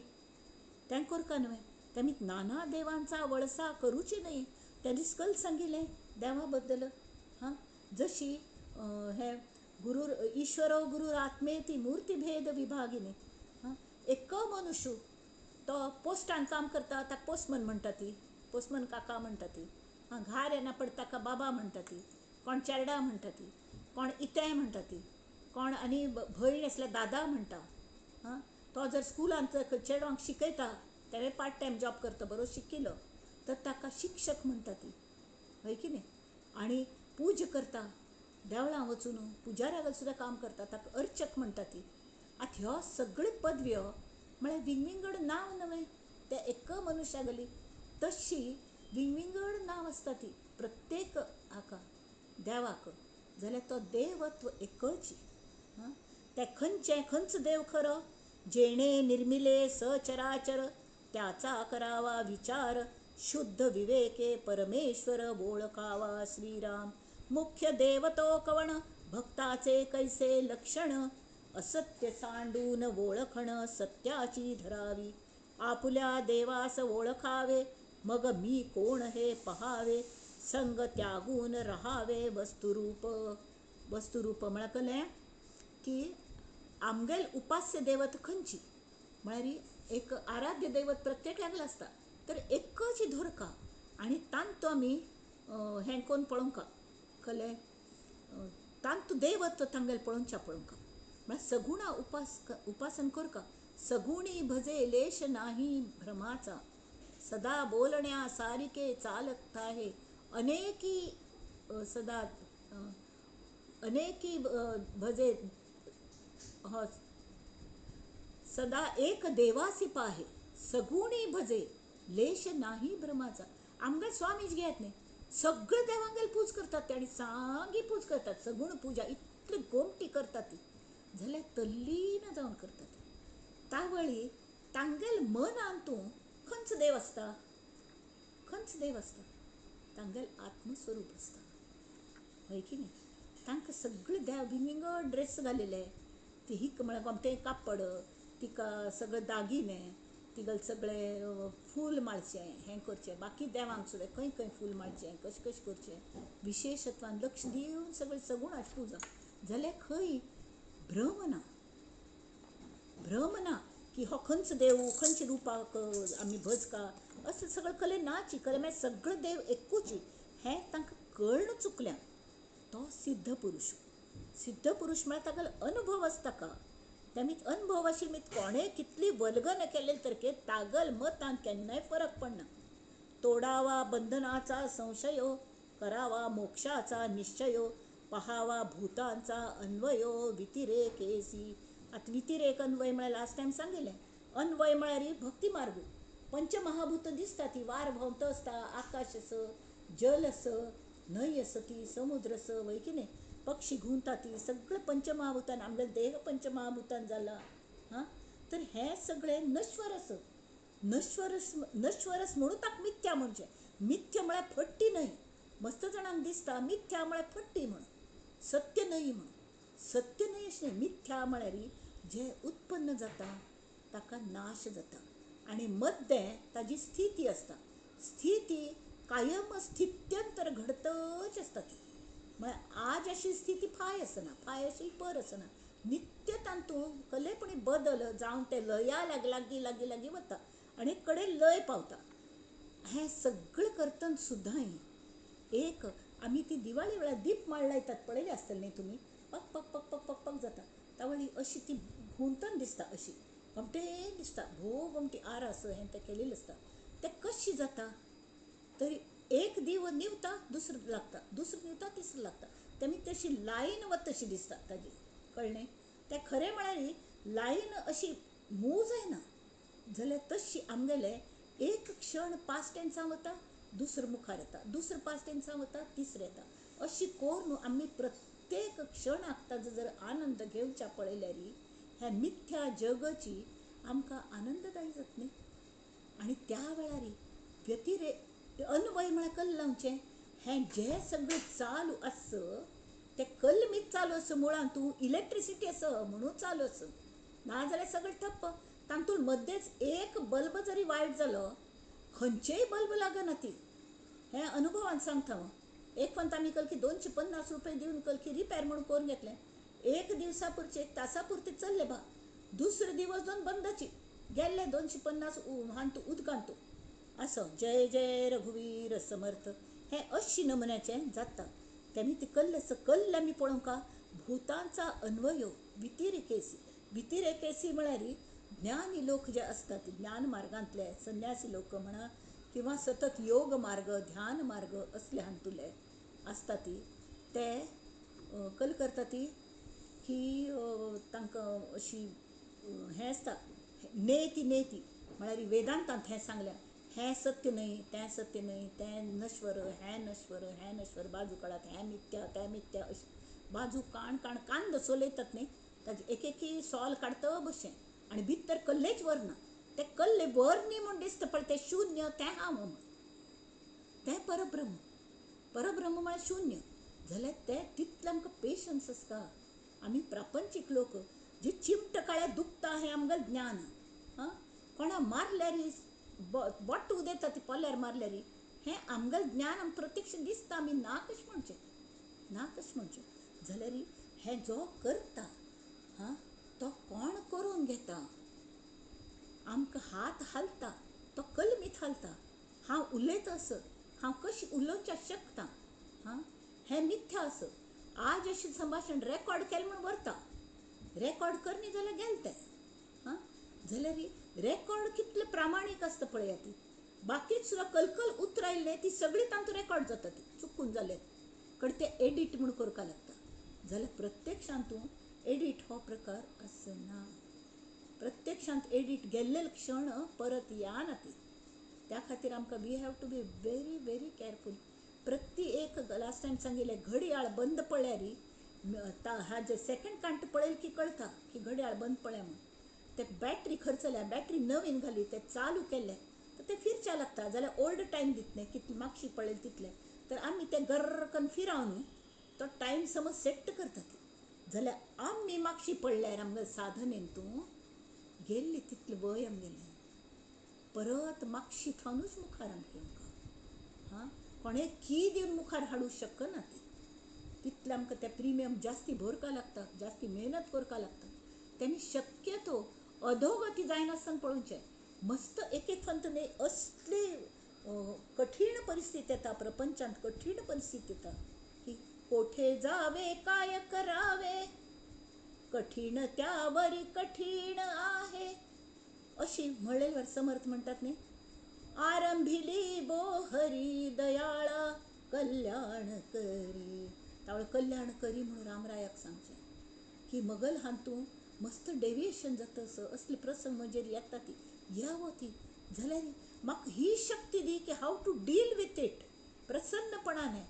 तें करता न्हय तेमी नाना देवांचा वळसा करूची न्हय त्या दीस कल सांगिल्लें देवा बद्दल हां जशी हे गुरु ईश्वरो गुरु आत्मेती मूर्तिभेद विभागिनी हां एक मनुष्य तो पोस्टान काम करता ताका पोस्टमन म्हणटा ती पोस्टमन काका म्हणटा ती हां घार येना पड ताका बाबा म्हणटा ती कोण चेडा म्हणटा ती कोण इतें म्हणटा ती कोण आनी भयण आसल्यार दादा म्हणटा हां तो जर स्कुलांत चेडवांक शिकयता तेणें पार्ट टायम जॉब करता बरो शिकिल्लो तर ताका शिक्षक म्हणटा ती हय की न्ही आनी पूज करता देवळां वचून पुजाऱ्याक सुद्दां काम करता ताका अर्चक म्हणटा ती आतां ह्यो सगळ्यो पदव्यो म्हळ्यार विंगविंगड नांव न्हय ते एक मनशागली तशी विंगविंगड नांव आसता ती प्रत्येक हाका देवाक जाल्यार तो देवत्व एकच हां ते खंयच देव खरो जेणे निर्मिले सचराचर त्याचा करावा विचार शुद्ध विवेके परमेश्वर ओळखावा श्रीराम मुख्य देवतो कवण भक्ताचे कैसे लक्षण असत्य सांडून ओळखण सत्याची धरावी आपुल्या देवास ओळखावे मग मी कोण हे पहावे संग त्यागून रहावे वस्तुरूप म्हळ्यार कळ्ळें की आमगेल उपास्य देवत खंयची म्हळ्यार एक आराध्य दैवत प्रत्येकागेल आसता तर एकच धरका आनी तांतू आमी हें कोन्न पळोवंका कळ्ळें तांतू देवत्व तांगेल पळोवंका म्हळ्यार सगुणा उपासन करका सगुणी भजे लेश नाही भ्रमाचा सदा बोलण्या सारिके चालता हे अनेकी सदा अनेकी भजे हो सदा एक देवासी पाहे सगुणी भजे लेश नाही भ्रमाचा आमगे स्वामीज घेत न्ही सगळे देवांगेल पूज करतात ते आनी सांगी पूज करतात सगुण पूजा इतली गोमटी करतात ती जाल्यार तल्लीन जावन करतात तावळी तांगेल मन आंतू खंयच देव आसता तांगेल आत्मस्वरूप आसता हय की न्ही तांकां सगळे देव विंगड ड्रेस घालिल्ले ती हिक म्हळ्यार गोमटें कापड तिका सगळे दागिने तिगेल सगळे फूल माळचें हें करचें बाकी देवांक सुद्दां खंय फूल माळचें कशें करचें विशेशत्वान लक्ष दिवन सगळे सगुणाची पुजा जाल्यार खंय भ्रम ना की हो खंयच देव खंयच्या रुपाक आमी भजका असं सगळें कले नाची कले मागीर सगळे देव एकूच हें तांकां कळून चुकल्या तो सिद्ध पुरुश म्हळ्यार ताका अनुभव आसता का तेमी अनुभव आशिल्ले कोणें कितली वल्गन केलेली तर तागल मतान केन्नाय फरक पडना तोडावा बंधनाचा संशयो करावा मोक्षाचा निश्चयो पहावा भूतांचा अन्वयो व्यतिरेकेसी आता व्यतिरेक अन्वय म्हळ्यार लास्ट टायम सांगिल्लें अन्वय म्हळ्यार भक्ती मार्ग पंचमहाभूत दिसता ती वार भोंवता आसता आकाश जल न्हंय ती समुद्र वय की न्ही पक्षी घुंवता ती सगळे पंचमहाभूतान आमगे देह पंचमहाभूतान जाला हां तर हे सगळे नश्वरस म्हणून ताका मिथ्या म्हणचे मिथ्य म्हळ्यार फट्टी न्हय मस्त जाणांक दिसता मिथ्या म्हळ्यार फट्टी म्हण सत्य न्हय अशें मिथ्या म्हळ्यार जे उत्पन्न जाता ताका नाश जाता आनी मध्य ताजी स्थिती आसता स्थिती कायम स्थित्यंतर घडतच आसता ती म्हळ्यार आज अशी स्थिती फाय अशी पर आसना नित्य तांतू कलेपणी बदल जावन ते लया लागीं वता आनी कडेन लय पावता हें सगळें करतना सुद्दां एक आमी ती दिवाळी वेळार दीप माळ लायतात पळयलें आसतलें न्ही तुमी पक पक पक पक पक पक जाता तावळी अशी ती घुंवतन दिसता अशी गमटेन दिसता भोव गमटी आरास हें तें केलेलें आसता तें कशी जाता तरी एक दीव निवता दुसरो लागता दुसरो निवता तिसरो लागता तेमी तशी लायन वता तशी दिसता ताजी कळ्ळें तें खरें म्हळ्यार लायन अशी मूव जायना जाल्यार तशी आमगेले एक क्षण पास्ट टेन्सान वता, दुसरो मुखार येता, दुसरो पास्ट टेन्सान वता, तिसरो येता. अशी करून आमी प्रत्येक क्षणाक ताजो जर आनंद घेवच्या पळयल्यार ह्या मिथ्या जगाची आमकां आनंददायी जाता न्ही. आनी त्या वेळार व्यतिरे अनवय म्हळ्यार कल्ल लावचें. हें जें सगळें चालू आस तें कल्मीत चालू आस. मुळान तूं इलेक्ट्रिसिटी आस म्हणून चालू आस, नाजाल्यार सगळें ठप्प. तातूंत मध्येच एक बल्ब जरी वायट जालो, खंयचेय बल्ब लागना ती. हें अनुभवान सांगता हांव. एक फावट आमी कल की ₹250 दिवन कल की रिपेर म्हणून करून घेतलें. एक दिवसा पुरचे, एक तासा पुरते चल्ले बा. दुसरो दिवस जावन बंदची गेल्ले 250 हांतू उदकांतू. असो जय जय रघुवीर समर्थ. हें अशी नमुन्याचें जाता. तेमी ती कल्ल आमी पळोवंका भुतांचा अन्वय व्यतिरेकेसी म्हळ्यार ज्ञानी लोक जे असतात, ज्ञान मार्गांतले संन्यासी लोक म्हणा किंवा सतत योग मार्ग, ध्यान मार्ग असले हांतुले आसता ती, ते कल करता ती की तांकां अशी हें आसता नेती म्हळ्यार वेदांतांत हें सांगल्या हें सत्य न्हय, तें सत्य न्हय, तें नश्वर, हें नश्वर, बाजू काडात, हें मिथ्या, तें मिथ्या, अशें बाजू कांद चलयतात न्ही. ताजे एक सॉल काडता भशेन आनी भितर कल्लेच वरना. ते कल्ले वर न्ही म्हूण दिसता पळय तें शुन्य, तें हांव म्हूण. तें परब्रह्म म्हळ्यार शुन्य. जाल्यार तें तितलें आमकां पेशन्स आसता. आमी प्रापंचीक लोक जी चिमट काळ्या दुखता हें आमगेलें ज्ञान. कोणा मारल्यार बोट उदेता ती पोल्यार मारल्यार हें आमगेलें ज्ञान आमकां प्रत्यक्ष दिसता. आमी ना कशें म्हणचें. जाल्यार हें जो करता तो कोण करून घेता, आमकां हात हालता, तो कलमीत हालता. हांव उलयता आसत, हांव कशी उलोवच्या शकता, हें मिथ्या आस. आज अशें संभाशण रेकॉर्ड केलें म्हूण व्हरता. रेकॉर्ड करनी जाल्यार गेलें तें. जाल्यार रेकॉर्ड कितलें प्रामाणीक आसता पळया ती. बाकीच सुद्दां कलकल उतरां आयिल्ले ती सगळीं तांतूं रेकॉर्ड जाता. ती चुकून जालें कडेन ते एडिट म्हूण करपा लागता. जाल्यार प्रत्यक्षांतू एडिट हो प्रकार आसना. प्रत्यक्षांत एडिट गेल्ले क्षण परत येना ती. त्या खातीर आमकां we have to be very very careful. प्रत्येक लास्ट टायम सांगिल्लें घडयाळ बंद पळल्यार हाजे सेकंड कांट पळयलें की कळटा की घडयाळ बंद पळय म्हणून. ते बॅटरी खर्चल्या, बॅटरी नवीन घाली, ते चालू केले तर ते फिरच्या लागता. जाल्यार ओल्ड टायम दितले कितले मागशी पळयलें तितले. तर आमी ते गर्र करून फिरावन तो टायम समज सेट करतात. जाल्यार आमी मागशी पडल्यार आमगे साधनेंतू गेल्ली तितलें वय आमगेलें परत मागशी थावनूच मुखार आमकां कोणें की दिवन मुखार हाडूं शकना. ती तितलें आमकां तें प्रिमियम जास्ती भरका लागता, जास्ती मेहनत करका लागता. तेणी शक्यतो अधोगती जायनासतना पळोवचें. मस्त एक फावट न्ही असली कठीण परिस्थिती येता प्रपंचांत, कठीण परिस्थिती येता की कोठे जावे काय करावे, कठीण त्यावरी कठीण आहे, अशी म्हणलेल्यावर समर्थ म्हणतात न्ही. आरंभिली बोहरी दयाळा कल्याण करी. त्यावेळेस कल्याण करी म्हणून रामरायाक सांगचें की मगल हातूं मस्त डेविएशन जाता. असले प्रसंग म्हणजे येता ती यावती. जाल्यार म्हाका ही शक्ती दी की हाव टू डील विथ इट प्रसन्नपणाने.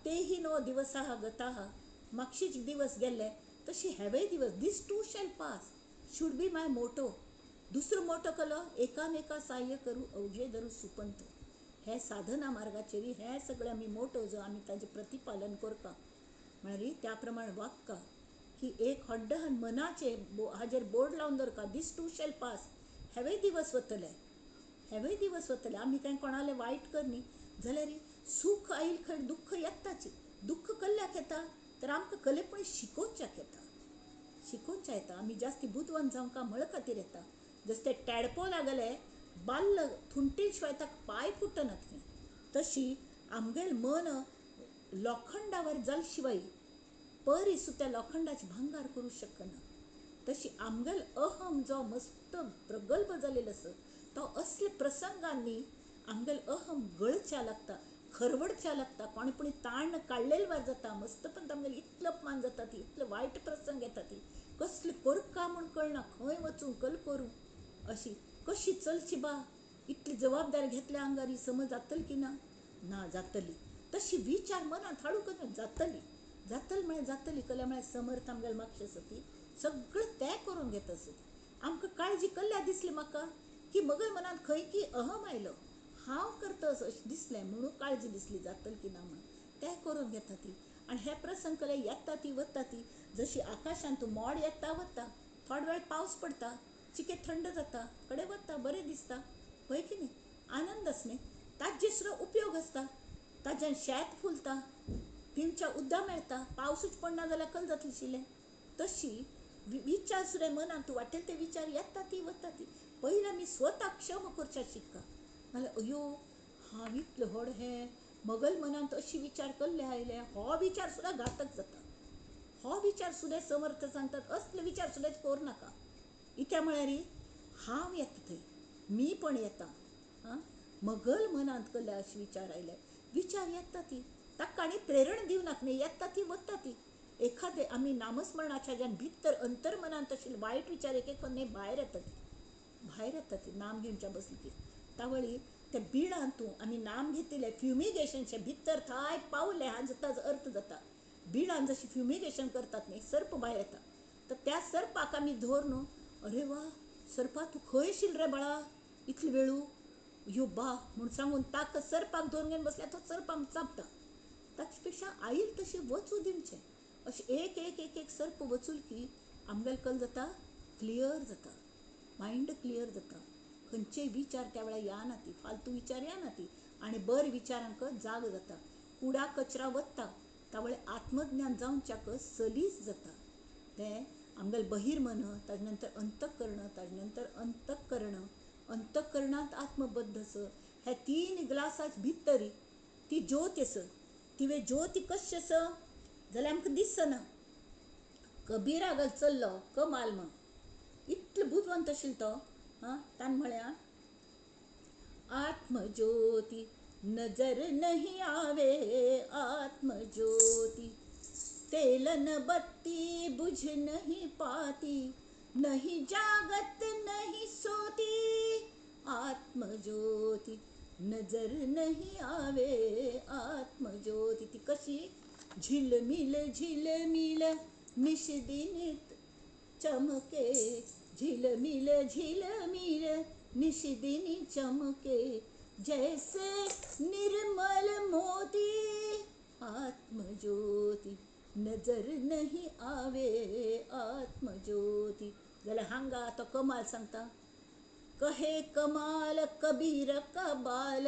तेही नो दिवसाः गताः. मागशीच दिवस गेले तशी हेवेय दिवस. This too shall pass should be my motto. दुसरो मोटो कलो एकामेका सहाय्य करू अवघे धरू सुपंत. हे साधना मार्गाचेर हें सगळें आमी मोटो जो आमी ताजें प्रतिपालन करता म्हळ्यार त्या प्रमाण वागता की एक हड्डहान मनाचे हाजेर बोर्ड लावन दवरता दीस टू शॅल पास. हेवेय दिवस वतले. आमी कांय कोणालें वायट करनी जाल्यार सूख आयिल्ले खंय दुख्ख येताच. दुख्ख कल्ल्याक येता तर आमकां कलेपणी शिकोवच्याक येता. आमी जास्ती बुदवंत जावंका म्हळ खातीर येता. जशें ते टॅडपोल लागले बाल्ल थुंटी शिवाय ताका पांय फुटनात खंय. तशी आमगेलें मन लोखंडावर जाल शिवाय परी सुद्दां लोखंडाचे भांगार करूं शकना. तशी आमगेल अहम जो मस्त प्रगल्भ जालेलो आसा तो असले प्रसंगांनी आमगेल अहम गळच्या लागता, खरवडच्या लागता. कोणेपणी ताण काडलेलो जाता. मस्तपण आमगेले इतलो अपमान जाता ती, इतले वायट प्रसंग येता ती कसले करका म्हूण कळना, खंय वचूं कल करूं अशी कशी चलची बा, इतली जबाबदारी घेतल्या अंगारी, समज जातल की ना जातली. तशी विचार मनात हाडू का जातली, जातल म्हळ्यार जातली कल्या म्हळ्यार समर्थ आमगेल मागशे सती सगळं तय करून घेत असत. आमकां काळजी कल्ल्या दिसली म्हाका की मगय मनात खंय की अहम आयलो, हांव करतस अशें दिसलें म्हणून काळजी दिसली जातल की ना म्हणून तय करून घेता ती. आणि हे प्रसंग कले येता ती वता ती, जशी आकाशांत मोड येता वता, थोडा वेळ पावस पडता, चिके थंड जाता, कडे वता बरें दिसता, होय की न्ही, आनंदच न्ही. ताजे सुद्दां उपयोग आसता, ताज्यान शेत फुलता, पिवच्या उदक मेळटा, पावसूच पडना जाल्यार कल जातलें आशिल्लें. तशी विचार सुद्दां मनान तूं वाटेल ते विचार येता ती वता ती. पयलीं आमी स्वता क्षम करच्या शिकता, नाल्यार अयो हांव इतलें व्हड हें मगल मनांत अशी विचार कसले आयले, हो विचार सुद्दां घातक जाता. हो विचार सुद्दां समर्थ सांगतात असले विचार सुद्दां करूं नाका. इत्या म्हळ्यार हांव येता थंय, मी पण येता. मगल मनांत कसले अशे विचार आयले, विचार येता ती, ताका आनी प्रेरण दिवनाक न्ही, येता ती वता ती. एखादे आमी नामस्मरणाच्या ज्यान भितर अंतर्मनांत आशिल्ले वायट विचार एक एक न्ही भायर येता ती, भायर येता ती नाम घेवच्या बसली की. तावळी त्या बिळांतू आमी नाम घेतिल्ले फ्युमिगेशनचे भितर थाय पावले हाजो अर्थ जाता. बिळान जशी फ्युमिगेशन करतात न्ही, सर्प भायर येता, तर त्या सर्पाक आमी धर न्हू, अरे वा सर्पा तूं खंय आशिल्लो रे बाळा इतलो वेळू, यो बा म्हूण सांगून ताका सर्पाक धरून घेवन बसल्यार तो सर्प आमकां चाबता. ताचे पेक्षा आईल तशें वचूं दिवचें. अशें एक एक एक एक सर्प वचूल की आमगेल कल जाता, क्लियर जाता, मायंड क्लियर जाता. खंयचेय विचार त्या वेळार येना ती, फालतू विचार येना ती, आनी बरे विचारांक जाग जाता. कुडा कचरा वत्ता तावळे आत्मज्ञान जावच्याक सलीस जाता. तें आमगेल बहिर्मन, ताजे नंतर अंतःकरण, ताजे नंतर अंतःकरण, अंतःकरणांत आत्मबद्ध हे 3 ग्लासाच भितर ती ज्योत आस. तिवे ज्योती कशी आस जाल्यार आमकां दिसना. कबीरा गल चल्लो कमाल म्हण, इतलो बुदवंत आशिल्लो तो. तान म्हळ्या आत्मज्योति नजर नहीं आवे, आत्मज्योति तेलन बत्ती बुझ नहीं पाती, नहीं जागत नहीं सोती, आत्मज्योति नजर नहीं आवे, आत्मज्योति. ती कशी झिलमिल झिलमिल निशिदिनीत चमके, झिलमिल झिलमिल निशिदिनी चमके, जैसे निर्मल मोती, आत्मज्योति नजर नहीं आवे, आत्मज्योति. जाल्यार हांगा तो कमाल सांगता, कहे कमाल कबीर का बाल,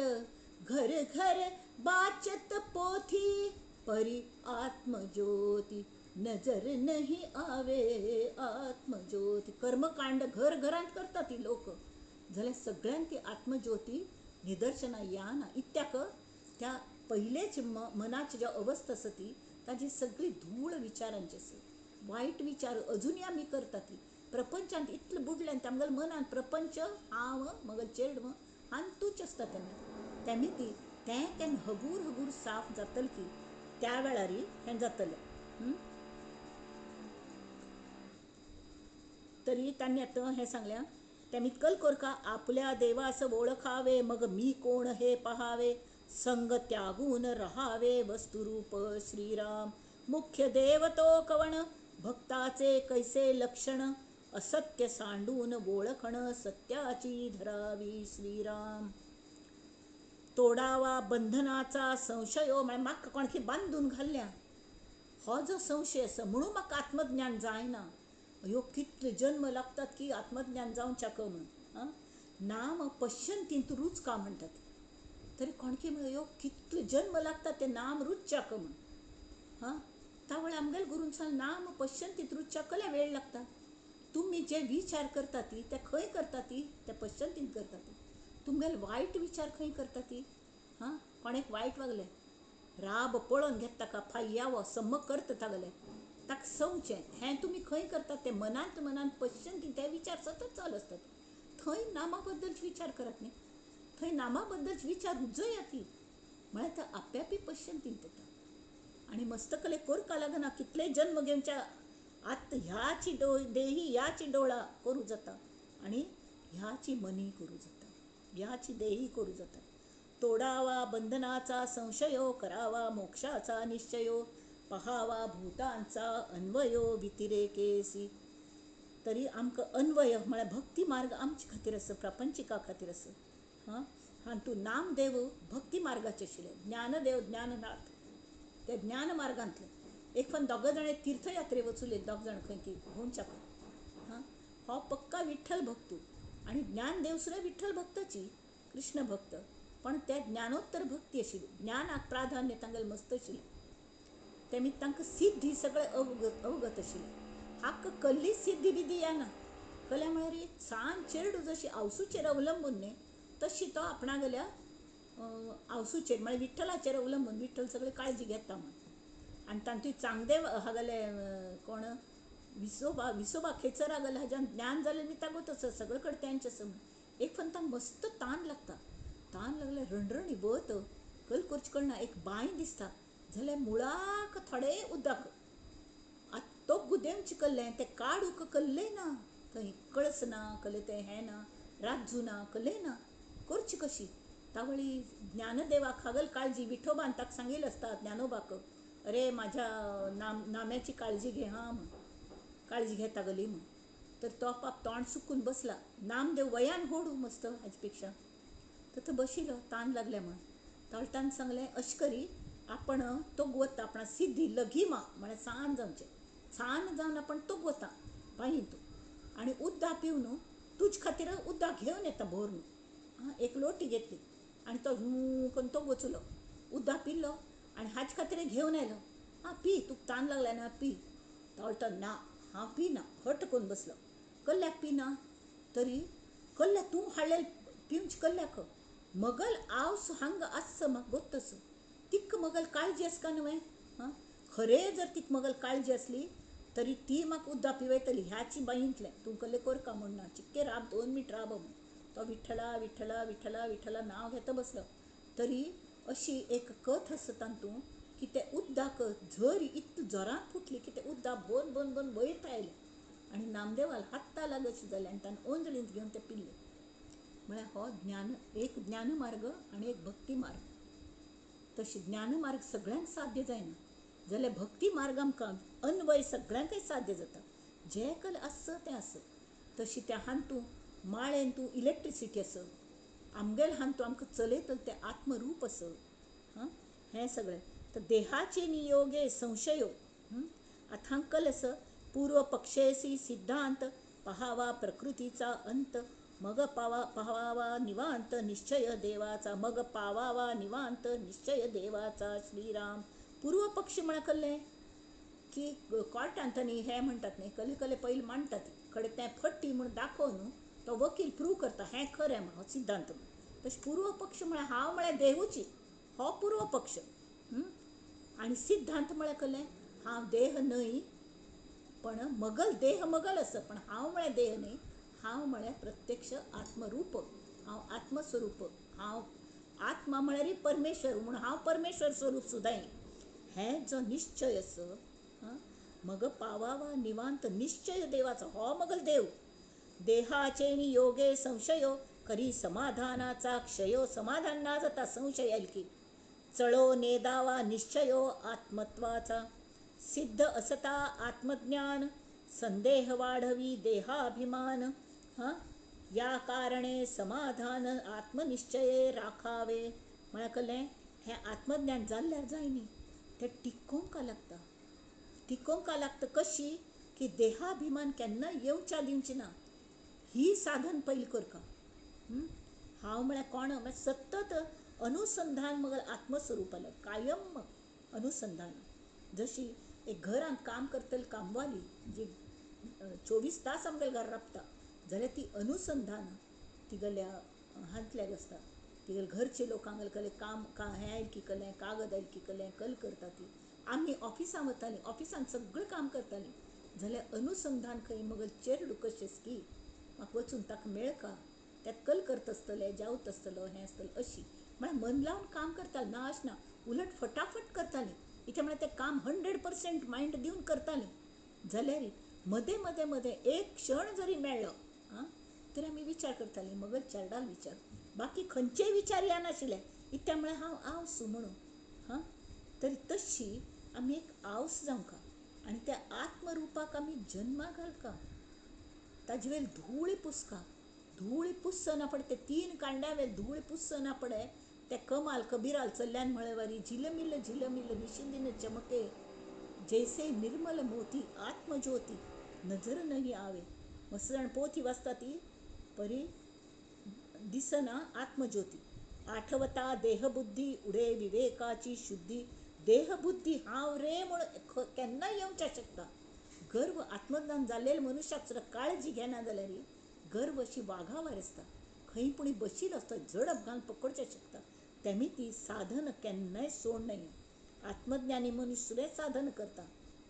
घर घर बाचत पोथी, परी आत्मज्योति नजर नहीं आवे, आत्मज्योति. कर्मकांड घर घरांत करता ती लोक, जाल्यार सगळ्यांक ती आत्मज्योती निदर्शना येना. इत्याक त्या पयलेच मनाची ज्या अवस्था आसा ती ताजी सगळी धूळ विचारांची आसा. वायट विचार अजुनूय आमी करता ती. प्रपंचांत इतलें बुडलें आमगेल मनान प्रपंच हांव मगल चेडव हांतूच आसता. तेमी ती तें केन्ना हगूर हगूर साफ जातलें की त्या वेळार हें जातलें. तरी तांणी आतां हें सांगल्या, तेमी कल कोरका आपल्या देवास ओळखावे, मग मी कोण हे पहावे, संग त्यागून रहावे, वस्तुरूप श्रीराम, मुख्य देव तो कवण, भक्ताचे कैसे लक्षण, असत्य सांडून ओळखण, सत्याची धरावी श्रीराम. तोडावा बंधनाचा संशयो, म्हळ्यार म्हाका कोणकी बांदून घाल्ल्या हो जो संशय आसा म्हणून म्हाका आत्मज्ञान जायना. अयो कितले जन्म लागतात की आत्मज्ञान जावच्याक म्हूण. नाम पश्यंतींत रुचका म्हणटात, तरी कोणकी म्हळ्यो कितले जन्म लागतात ते नाम रुचच्याक म्हूण. तावळे आमगेल गुरून सांग नाम पश्यंतींत रुचच्याक कसले वेळ लागता. तुमी जे विचार करता ती ते खंय करता ती, ते पश्यंतींत करता ती. तुमगेल वायट विचार खंय करता ती. कोणेक वायट वागलें राब पळोवन घेता ताका फाय्यावो सम्मक करता तागेलें, ताका संवचें हें तुमी खंय करतात. ते मनांत मनांत पश्यंतींत ते विचार सतत चालू आसतात. थंय नामा बद्दलच विचार करात न्ही, थंय नामा बद्दलच विचार रुजया ती, म्हळ्यार तो आप्यापी पश्यंतींत येता. आनी मस्तकले कोरका लागना कितले जन्म घेवच्या आत्ता ह्याची देही ह्याची डोळा करूं जाता. आनी ह्याची मनी करू जाता, ह्याची देही करू जाता. तोडावा बंधनाचा संशयो, करावा मोक्षाचा निश्चयो, पहावा भूतांचा अन्वयो व्यतिरेकेसी. तरी आमकां अन्वय म्हळ्यार भक्ती मार्ग आमचे खातीर आसा, प्रापंचिका खातीर आसा. हां हां तूं नामदेव भक्ती मार्गाचे आशिल्ले, ज्ञानदेव ज्ञाननाथ ते ज्ञान मार्गांतले. एक फावट दोग जाण तीर्थयात्रे वचूले, दोग जाण खंय की गोंयच्या हां हो पक्का विठ्ठल भक्त आणि ज्ञानदेव सुद्दां विठ्ठल भक्ताची कृष्ण भक्त. पण ते ज्ञानोत्तर भक्ती आशिल्ली, ज्ञानाक प्राधान्य तांगेलें मस्त आशिल्लें. तेमी तांकां सिद्धी सगळे अवगत आशिल्ले. हाक कसली सिद्धी बिद्धी येना. कल्या म्हळ्यार सान चेडू जशी आवसूचेर अवलंबून न्ही, तशी तो आपणागेल्या आवसूचेर म्हळ्यार विठ्ठलाचेर अवलंबून, विठ्ठल सगळी काळजी घेता म्हण. आनी तांतूय चांगदेव हागले कोण विसोबा खेचर हागले हाज्यान ज्ञान जालें न्ही तागोतच सगळे कडे तेंचे आसा. एक फावट तांकां मस्त ताण लागता. ताण लागले रणरणी वत कल करचे कळना, एक बांय दिसता जाल्यार मुळाक थोडे उदक. तो गुदेवचें कल्लें तें काडूक कल्लें ना, थंय कळस ना कल्लें तें हें ना, राजू ना कल्लें ना, करची कशी. तावळी ज्ञानदेवाक हागल काळजी, विठोबान ताका सांगिल्लें आसता ज्ञानोबाक, अरे म्हाज्या नाम्याची काळजी घे हां म्हण, काळजी घेतागली म्हण. तर तो पाप तोंड सुकून बसला. नामदेव वयान होडू मस्त हाजे पेक्षा. तर तो बशिलो ताण लागले म्हण. ताळटान सांगलें अशें करी, आपण तोग वता आपणा सिद्धी लघिमा म्हळ्यार सान जावचें, सान जावन आपण तोग वता बांयत आनी उदक पिवन तुजे खातीर उदक घेवन येता भरून. एक लोटी घेतली आनी तो हू करून तोग वचूलो, उदक पिल्लो आनी हाजे खातीर घेवन आयलो. पी तुका ताण लागला ना पी. तो ना हांव पिना हट्ट करून बसलो. कल्ल्याक पिना. तरी कल्ल्या तूं हाडलें पिवचे कल्ल्याक मगल आवस हांग आस म्हाका गोत्तस. तिक्क मगल काळजी आस का न्हय. खरें जर तिका मगल काळजी असली तरी ती म्हाका उदक पिवयतली, ह्याची बाईंतलें तूं कसलें करका म्हणना, चिक्के राब 2 मिनट राब म्हण. तो विठ्ठला विठ्ठला विठ्ठला विठ्ठला नांव घेता बसलो. तरी अशी एक कथ आसा तातूंत की तें उदक झर इतली जोरान फुटली की तें उदक बन बन बन वयर आयलें आनी नामदेवाल हात्ता लागशी जालें आनी ताणें ओंजळींत घेवन तें पिल्लें. म्हळ्यार हो एक ज्ञान मार्ग आनी एक भक्ती मार्ग. तशी ज्ञान मार्ग सगळ्यांक साध्य जायना, जाल्यार भक्ती मार्ग आमकां अन्वय सगळ्यांकय साध्य जाता. जे कल आस तें आस. तशी त्या हांतू माळेन तूं इलेक्ट्रिसिटी आस, आमगेले हांतू आमकां चलयतलें तें आत्मरूप आस. हें सगळें. तर देहाचे नियोगे संशयो. आतां हांगा कल आस पूर्व पक्षेसी सिद्धांत, पहावा प्रकृतीचा अंत, मग पावावा निवांत निश्चय देवाचा, मग पावावा निवांत निश्चय देवाचा श्रीराम. पूर्व पक्ष म्हळ्यार कल्लें की कोर्टांत न्ही हें म्हणटात न्ही, कले कले पयलीं मांडटात खडे तें फट्टी म्हूण दाखोवन तो वकील प्रूव करता हें खरें म्हण हो सिद्धांत म्हण. तशें पूर्व पक्ष म्हळ्यार हांव म्हळ्यार देवूची, हो पूर्व पक्ष. आनी सिद्धांत म्हळ्यार कल्लें हांव देह न्हय, पण मगल देह मगल आसा, पण हांव म्हळ्यार देह न्ही, हांव म्हळ्यार प्रत्यक्ष आत्मरूप, हांव आत्मस्वरूप, हांव आत्मा म्हळ्यार परमेश्वर म्हूण हांव परमेश्वर स्वरूप सुद्दां. हें जो निश्चय आसा, मग पावावा निवांत निश्चय देवाचा हो मगल देव. देहाचे नियोगे संशयो, करी समाधानाचा क्षयो. समाधान ना जाता संशय आयले की. चळो नेदावा निश्चयो आत्मत्वाचा, सिद्ध असता आत्मज्ञान, संदेह वाढवी देहाभिमान. या कारणे समाधान आत्मनिश्चये राखावे. म्हळ्यार कल्लें हें आत्मज्ञान जाल्ल्यार जाय न्ही, तें टिकोवंक लागता. टिकोवंक लागता कशी की देहाभिमान केन्ना येवच्या दिवची ना. ही साधन पयलीं करता. हांव म्हळ्यार कोण म्हळ्यार सतत अनुसंधान मग आत्मस्वरूपाला कायम अनुसंधान. जशी एक घरांत काम करतली कामवाली जी 24 तास आमगेले घर राबता, जाल्यार ती अनुसंधान तिगेल्या हातल्याक आसता. तिगेले घरचे लोकांगेले कले काम हें आयलें की कलें, कागद आयले की कलें कल करता ती. आमी ऑफिसां वतालीं, ऑफिसांत सगळीं काम करतालीं, जाल्यार अनुसंधान खंय मगल चेडू कशेंच की म्हाका वचून ताका मेळ का, तें कल करता आसतलें, जेवता आसतलो हें आसतलें अशी. म्हळ्यार मन लावन काम करतालीं ना अशें ना, उलट फटाफट करतालीं. कित्याक म्हळ्यार तें काम 100% मायंड दिवन करतालीं. जाल्यार मदें मदें मदें एक क्षण जरी मेळ्ळो तरी आमी विचार करतालीं मगज चार्डाल विचार, बाकी खंयचेय विचार येनाशिल्ले इत्या म्हळ्यार हांव आवस म्हणून. हां, तरी तशी आमी एक आवस जावंका आनी त्या आत्मरुपाक आमी जन्मा घालका. ताजे वेल धूळ पुसका, धूळ पुसना पडे ते 3 कांड्या वेल धूळ पुसना पडे. ते कमाल कबीराल चल्यान म्हळेवारी झिलमिल निशिंदिन चमके, जैसे निर्मल मोती आत्मज्योती नजर नहीं आवे. मस्त जाण पोथी वाचता ती परी दिसना आत्मज्योती. आठवता देहबुद्धी उडे विवेकाची शुद्धी. देहबुद्धी हांव रे म्हूण केन्नाय येवच्या शकता. गर्व आत्मज्ञान जाल्लेल्या मनशाक सुद्दां काळजी घेना जाल्यार गर्व अशी वाघावर आसता. खंय पुणी बशिल्लो आसता झडप घालून पकडचें शकता. तेमी ती साधन केन्नाय सोड नये. आत्मज्ञानी मनीस सुद्दां साधन करता.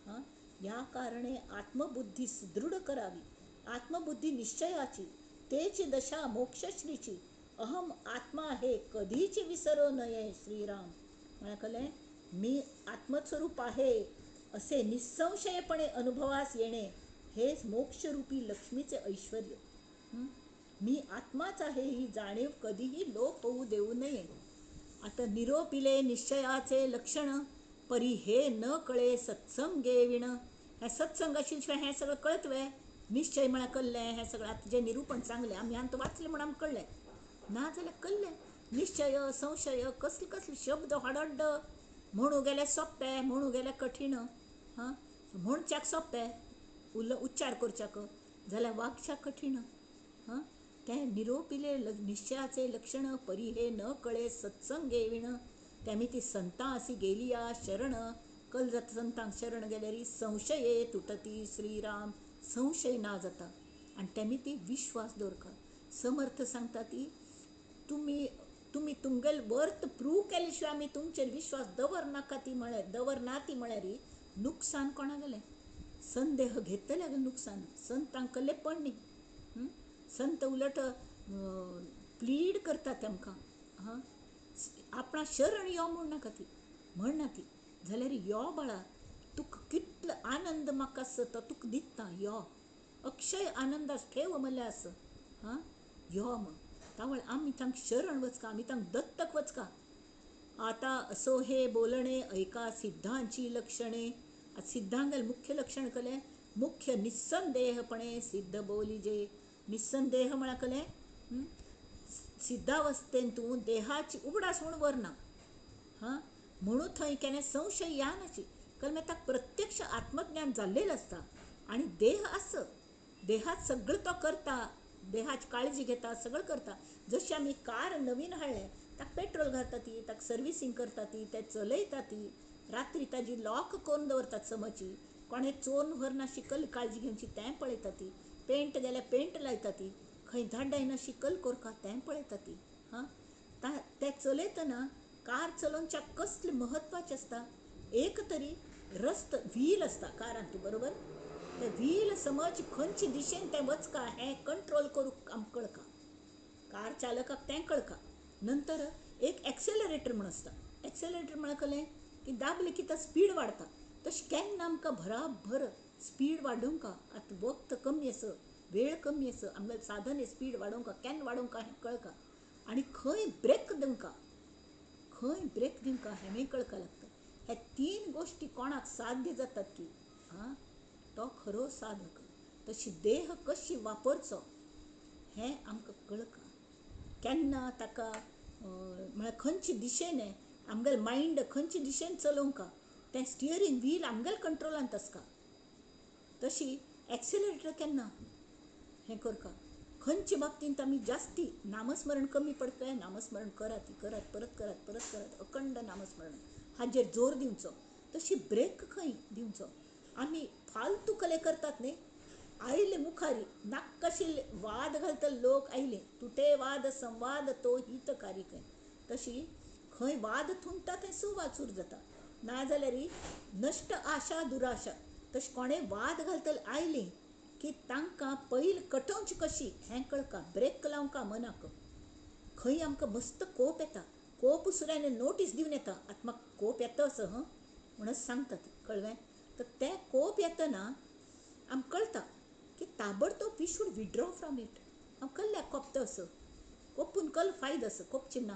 हां, ह्या कारणे आत्मबुद्धी सुदृढ करावी. आत्मबुद्धी निश्चयाची, तेची दशा मोक्षश्रीची. अहम आत्मा हे कधीच विसरू नये. श्रीराम म्हणाकले मी आत्मस्वरूप आहे असे निसंशयपणे अनुभवास येणे हेच मोक्षरूपी लक्ष्मीचे ऐश्वर. मी आत्माच आहे ही जाणीव कधीही लोप होऊ देऊ नये. आता निरोपिले निश्चयाचे लक्षण परी हे न कळे सत्संगे विण. ह्या सत्संग आशिल्ल्याशिवाय हें सगळं कळत वे. निश्चय म्हळ्यार कळ्ळें, हें सगळं आतां जें निरूपण सांगलें आमी आतां वाचलें म्हणून आमकां कळ्ळें. ना जाल्यार कळ्ळें. निश्चय संशय कसले कसले शब्द हडड्ड. म्हणू गेले सोप्पे, म्हणू गेले कठीण. हां, म्हणच्याक सोप्पे, उच्चार करच्याक जाल्यार वागच्याक कठीण. हां, ते निरोपिले निश्चयाचे लक्षण परी हे न कळे सत्संगे विण. तेमी ती संतां अशी गेली या शरण. कल जाता संतांक शरण गेल्यारी संशये तुटती. श्रीराम संशय ना जाता आनी तेमी ती विश्वास दवरका. समर्थ सांगता ती तुमी तुमगेल वर्थ प्रूव केले शिवाय आमी तुमचेर विश्वास दवरनाका ती म्हळ्यार दवरना ती म्हळ्यार नुकसान कोणा गेलें. संदेह घेतल्यार नुकसान. संतांक कसलें पडनी. संत उलट प्लीड करता तेमकां. हां, आपणा शरण यो म्हणनाका ती, म्हणना ती जाल्यार यो बाळा, तुका कितलो आनंद म्हाका आसा तो तुका दिता. यो अक्षय आनंदास ठेव म्हणल्यार आसा. हां, यो म्हण तावळ आमी तांक शरण वचका, आमी तांक दत्तक वचका. आता असो हे बोलणे ऐका सिद्धांची लक्षणे. सिद्धांगल मुख्य लक्षण कले. मुख्य निस्संदेहपणे सिद्ध बोलीजे. निस्संदेह म्हळ्यार कले सिद्धावस्थेन तूं देहाची उगडास म्हणून व्हरना. हां, म्हणून थंय केन्ना संशय यानाची. कारण ताका प्रत्यक्ष आत्मज्ञान जाल्लेलं आसता आनी देह आसा. देहात सगळं तो करता, देहाची काळजी घेता, सगळं करता. जशी आमी कार नवीन हाडलें ताका पेट्रोल घालता ती, ताका सर्विसींग करता ती, ते चलयता ती, रात्री ताजी लॉक करून दवरतात समची. कोणें चोरून व्हरना शिकल काळजी घेवची तें पळयता ती. पेंट गेल्यार पेंट लायता ती. खंय धाड्डायना शिकल कोरका तें पळयता ती. हां, तें चलयतना कार चलोवच्याक कसलें म्हत्वाचें आसता. एक तरी रस्तो व्हील आसता कारांत बरोबर. ते व्हील समज खंयचे दिशेन तें वचका हें कंट्रोल करूंक आमकां कळका. कार चालकाक तें कळका. नंतर एक एक्सेलरेटर म्हूण आसता. एक्सेलरेटर म्हळ्यार कळ्ळें की दाबलें की तो स्पीड वाडटा. तशें केन्ना आमकां भराभर स्पीड वाडोवंका. आतां वक्त कमी आसा, वेळ कमी आसा, आमगेलें साधन हें स्पीड वाडोवंका केन्ना वाडोवंका हें कळका. आनी खंय ब्रेक दिवंका, खंय ब्रेक दिवंका हें कळका लागता. हे 3 गोश्टी कोणाक साध्य जातात की हां, तो खरो साधक. तशी देह कशी वापरचो हें आमकां कळका. केन्ना ताका म्हळ्यार खंयचे दिशेन आमगेलें मायंड खंयचे दिशेन चलोवंका तें स्टियरींग व्हील आमगेल्या कंट्रोलांत आसता. तशी एक्सेलरेटर केन्ना हें करका. खंयच्या बाबतींत आमी जास्ती नामस्मरण कमी पडटलें, नामस्मरण करात परत करात अखंड नामस्मरण हाजेर जोर दिवचो. तशी ब्रेक खंय दिवचो. आमी फालतू कले करतात न्ही. आयले मुखारी नाक्काशिल्ले वाद घालता लोक आयले. तुटे वाद संवाद तो हितकारी खंय. तशी खंय वाद थुंकता थंय सुवाद सुरू जाता. नाजाल्यार नश्ट आशा दुराशा. तशें कोणें वाद घालतले आयलीं की तांकां पयलीं कटोवची कशी हें कळका. ब्रेक लावंका मनाक. खंय आमकां मस्त कोप येता, कोप सुद्दां नोटीस दिवन येता आतां म्हाका कोप येता असो म्हणून सांगतात. कळ्ळें. तर तें कोप येतना आमकां कळटा की ताबडतोब we should withdraw from it. हांव कल्ल्या कोपता असो कोपून कल फायद असो कोपचें ना,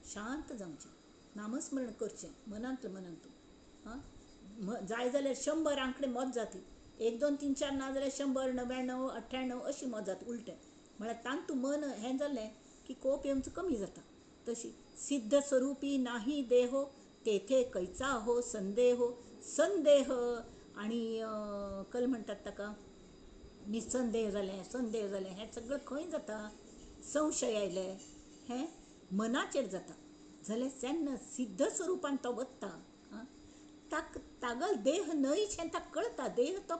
शांत जावचें, नामस्मरण करचें मनांतल्या मनांतून. जाय जाल्यार 100 आंकडे मोत जाती, 1 2 3 4 ना जाल्यार 100 99 98 अशी मोत जाता उलटें. म्हळ्यार तांतूं मन हें जालें की कोप येवचो कमी जाता. तशी सिद्ध स्वरूपी नाही देहो तेथे कैचा हो संदेहो. संदेह आनी कल म्हणटात ताका निसंदेह जालें, संदेह जालें, हें सगळें खंय जाता? संशय आयले हें मनाचेर जाता. जाल्यार जेन्ना सिद्ध स्वरुपान तो वत्ता, तागल देह न्हयच हें ताका कळटा. देह तो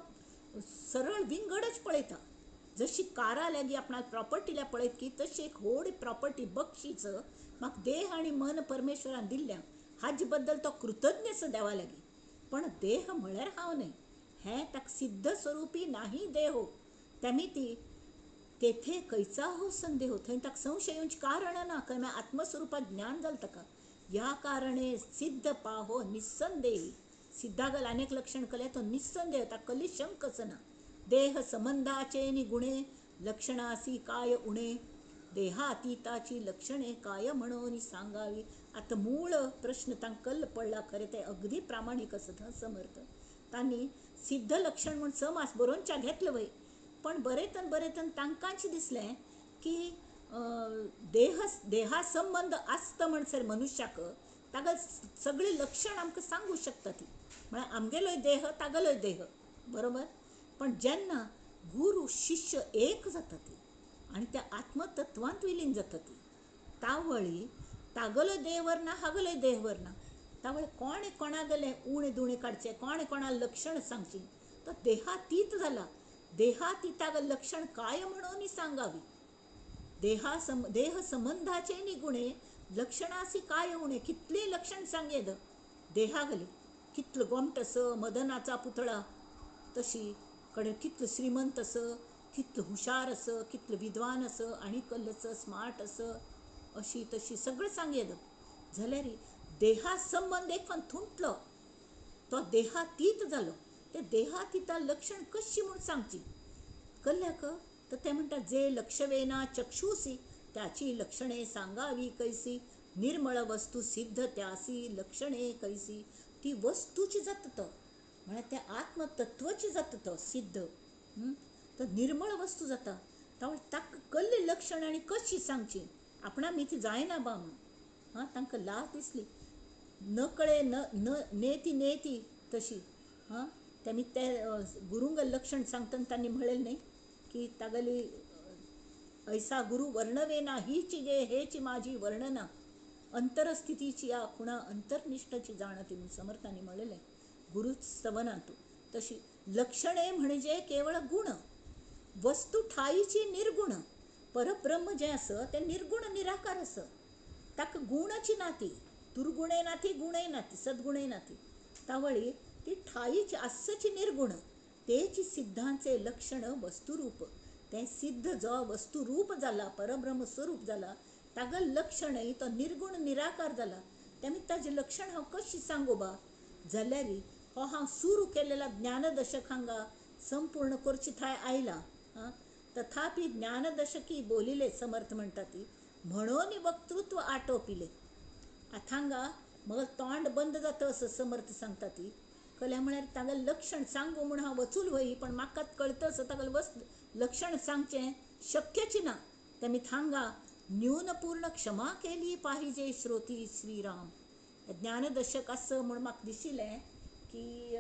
सरळ विंगडच पळयता. जशी कारा लागीं आपणाक प्रॉपर्टील्या पळयत की तशी एक व्हड प्रॉपर्टी बक्षीस म्हाका देह आनी मन परमेश्वरान दिल्ल्या, हाजे बद्दल तो कृतज्ञ आसा देवा लागीं. पण देह म्हळ्यार हांव न्हय, हें ताका सिद्ध स्वरुपी नाही देहो तेमिती तेथे कैचा हो संदेह. थंय ताका संशय येवंचे कारण ना, कारण आत्मस्वरुपात ज्ञान जालें ताका. ह्या कारणे सिद्ध पाहो निसंदेही. सिद्धागल अनेक लक्षण कले तो निसंदेह, ताका कसली शंकच ना. देह संबंधाचे निगुणे लक्षणासी काय उणे, देहातीताची लक्षणे काय म्हणून सांगावी. आता मूळ प्रश्न तांकां कल्ल पडला. खरें ते अगदी प्रामाणिक असत समर्थ. तांणी सिद्ध लक्षण म्हूण समास बरोवनच्या घेतलं वय, पण बरयतन तांकांच दिसलें की देहा संबंध आसता म्हणसर मनुष्याक ताका सगळी लक्षण आमकां सांगू शकता ती. म्हळ्यार आमगेलोय देह तागेलोय देह, बरोबर. पण जेन्ना गुरू शिष्य एक जाता ती आनी त्या आत्मतत्वांत विलीन जाता ती, तावळी तागलोय देह वरना हागलोय देह वरना. तावळे कोणे कोणागेलें उणें दुणें काडचें, कोणे कोणा लक्षण सांगची. तो देहातीत जाला. देहातीतागल लक्षण काय म्हणून सांगावी. देह संबंधाचे निगुणे लक्षणासी काय उणे. कितली लक्षण सांगेद देहागली. कितलो गोमट अस, मदनाचा पुतळा तशी कडेन कितलो श्रीमंत अस, कितलो हुशार अस, कितलो विद्वान अस, आनी कसलो स्मार्ट अस, अशी तशी सगळें सांगेद. जाल्यार देहा संबंध एक फावट थुंटलो, तो देहातीत जालो. ते देहातीता लक्षण कशी म्हूण सांगची कल्ल्याक. तर ते म्हणटात जे लक्षवेना चक्षुसी त्याची लक्षणे सांगावी कैसी. निर्मळ वस्तू सिद्ध त्यासी लक्षणे कैसी. ती वस्तूची जाता तो, म्हळ्यार त्या आत्मतत्वाची जाता तो सिद्ध. तर निर्मळ वस्तू जाता. ताका कसली लक्षण आनी कशी सांगची. आपणा मी ती जायना बा म्हणून तांकां लाज दिसली. न कळे न नेती नेती तशी. त्यांनी ते गुरुंग लक्षण सांगतना त्यांनी म्हणलें नाही की तागली ऐसा गुरु वर्णवेना हीची गे हेची माझी वर्णना. अंतरस्थितीची या खुणा अंतर्निष्ठाची जाणती म्हणून समर्थांनी म्हणलेलें गुरु स्तवनातून. तशी लक्षणे म्हणजे केवळ गुण. वस्तू ठाईची निर्गुण. परब्रह्म जे असं ते निर्गुण निराकार असं. ताका गुणची नाती, दुर्गुणे नाती, गुणे नाती, सद्गुणे नाती. तावळी ती ठाईची आसची निर्गुण. तेची सिद्धांचे लक्षण वस्तुरूप. ते सिद्ध जो वस्तुरूप जाला, परब्रह्म स्वरूप जाला, तागल लक्षण तो निर्गुण निराकार जाला. तेमी ताजे लक्षण हांव कशी सांगू बा. जाल्यार हो हांव सुरू केलेला ज्ञानदशक हांगा संपूर्ण करची थाय आयला. तथापि ज्ञानदशकी बोलिले समर्थ म्हणटा ती म्हणून वक्तृत्व आटोपिले. हांगा मग तोंड बंद जाता असं समर्थ सांगता ती. कल्या म्हळ्यार तागें लक्षण सांगू म्हूण हांव वचूल वय, पण म्हाका कळटा असं तागेलें लक्षण सांगचें शक्यची ना. तेमी हांगा न्यूनपूर्ण क्षमा केली पाहिजे श्रोती श्रीराम. ज्ञानदशक असं म्हूण म्हाका दिशिल्लें की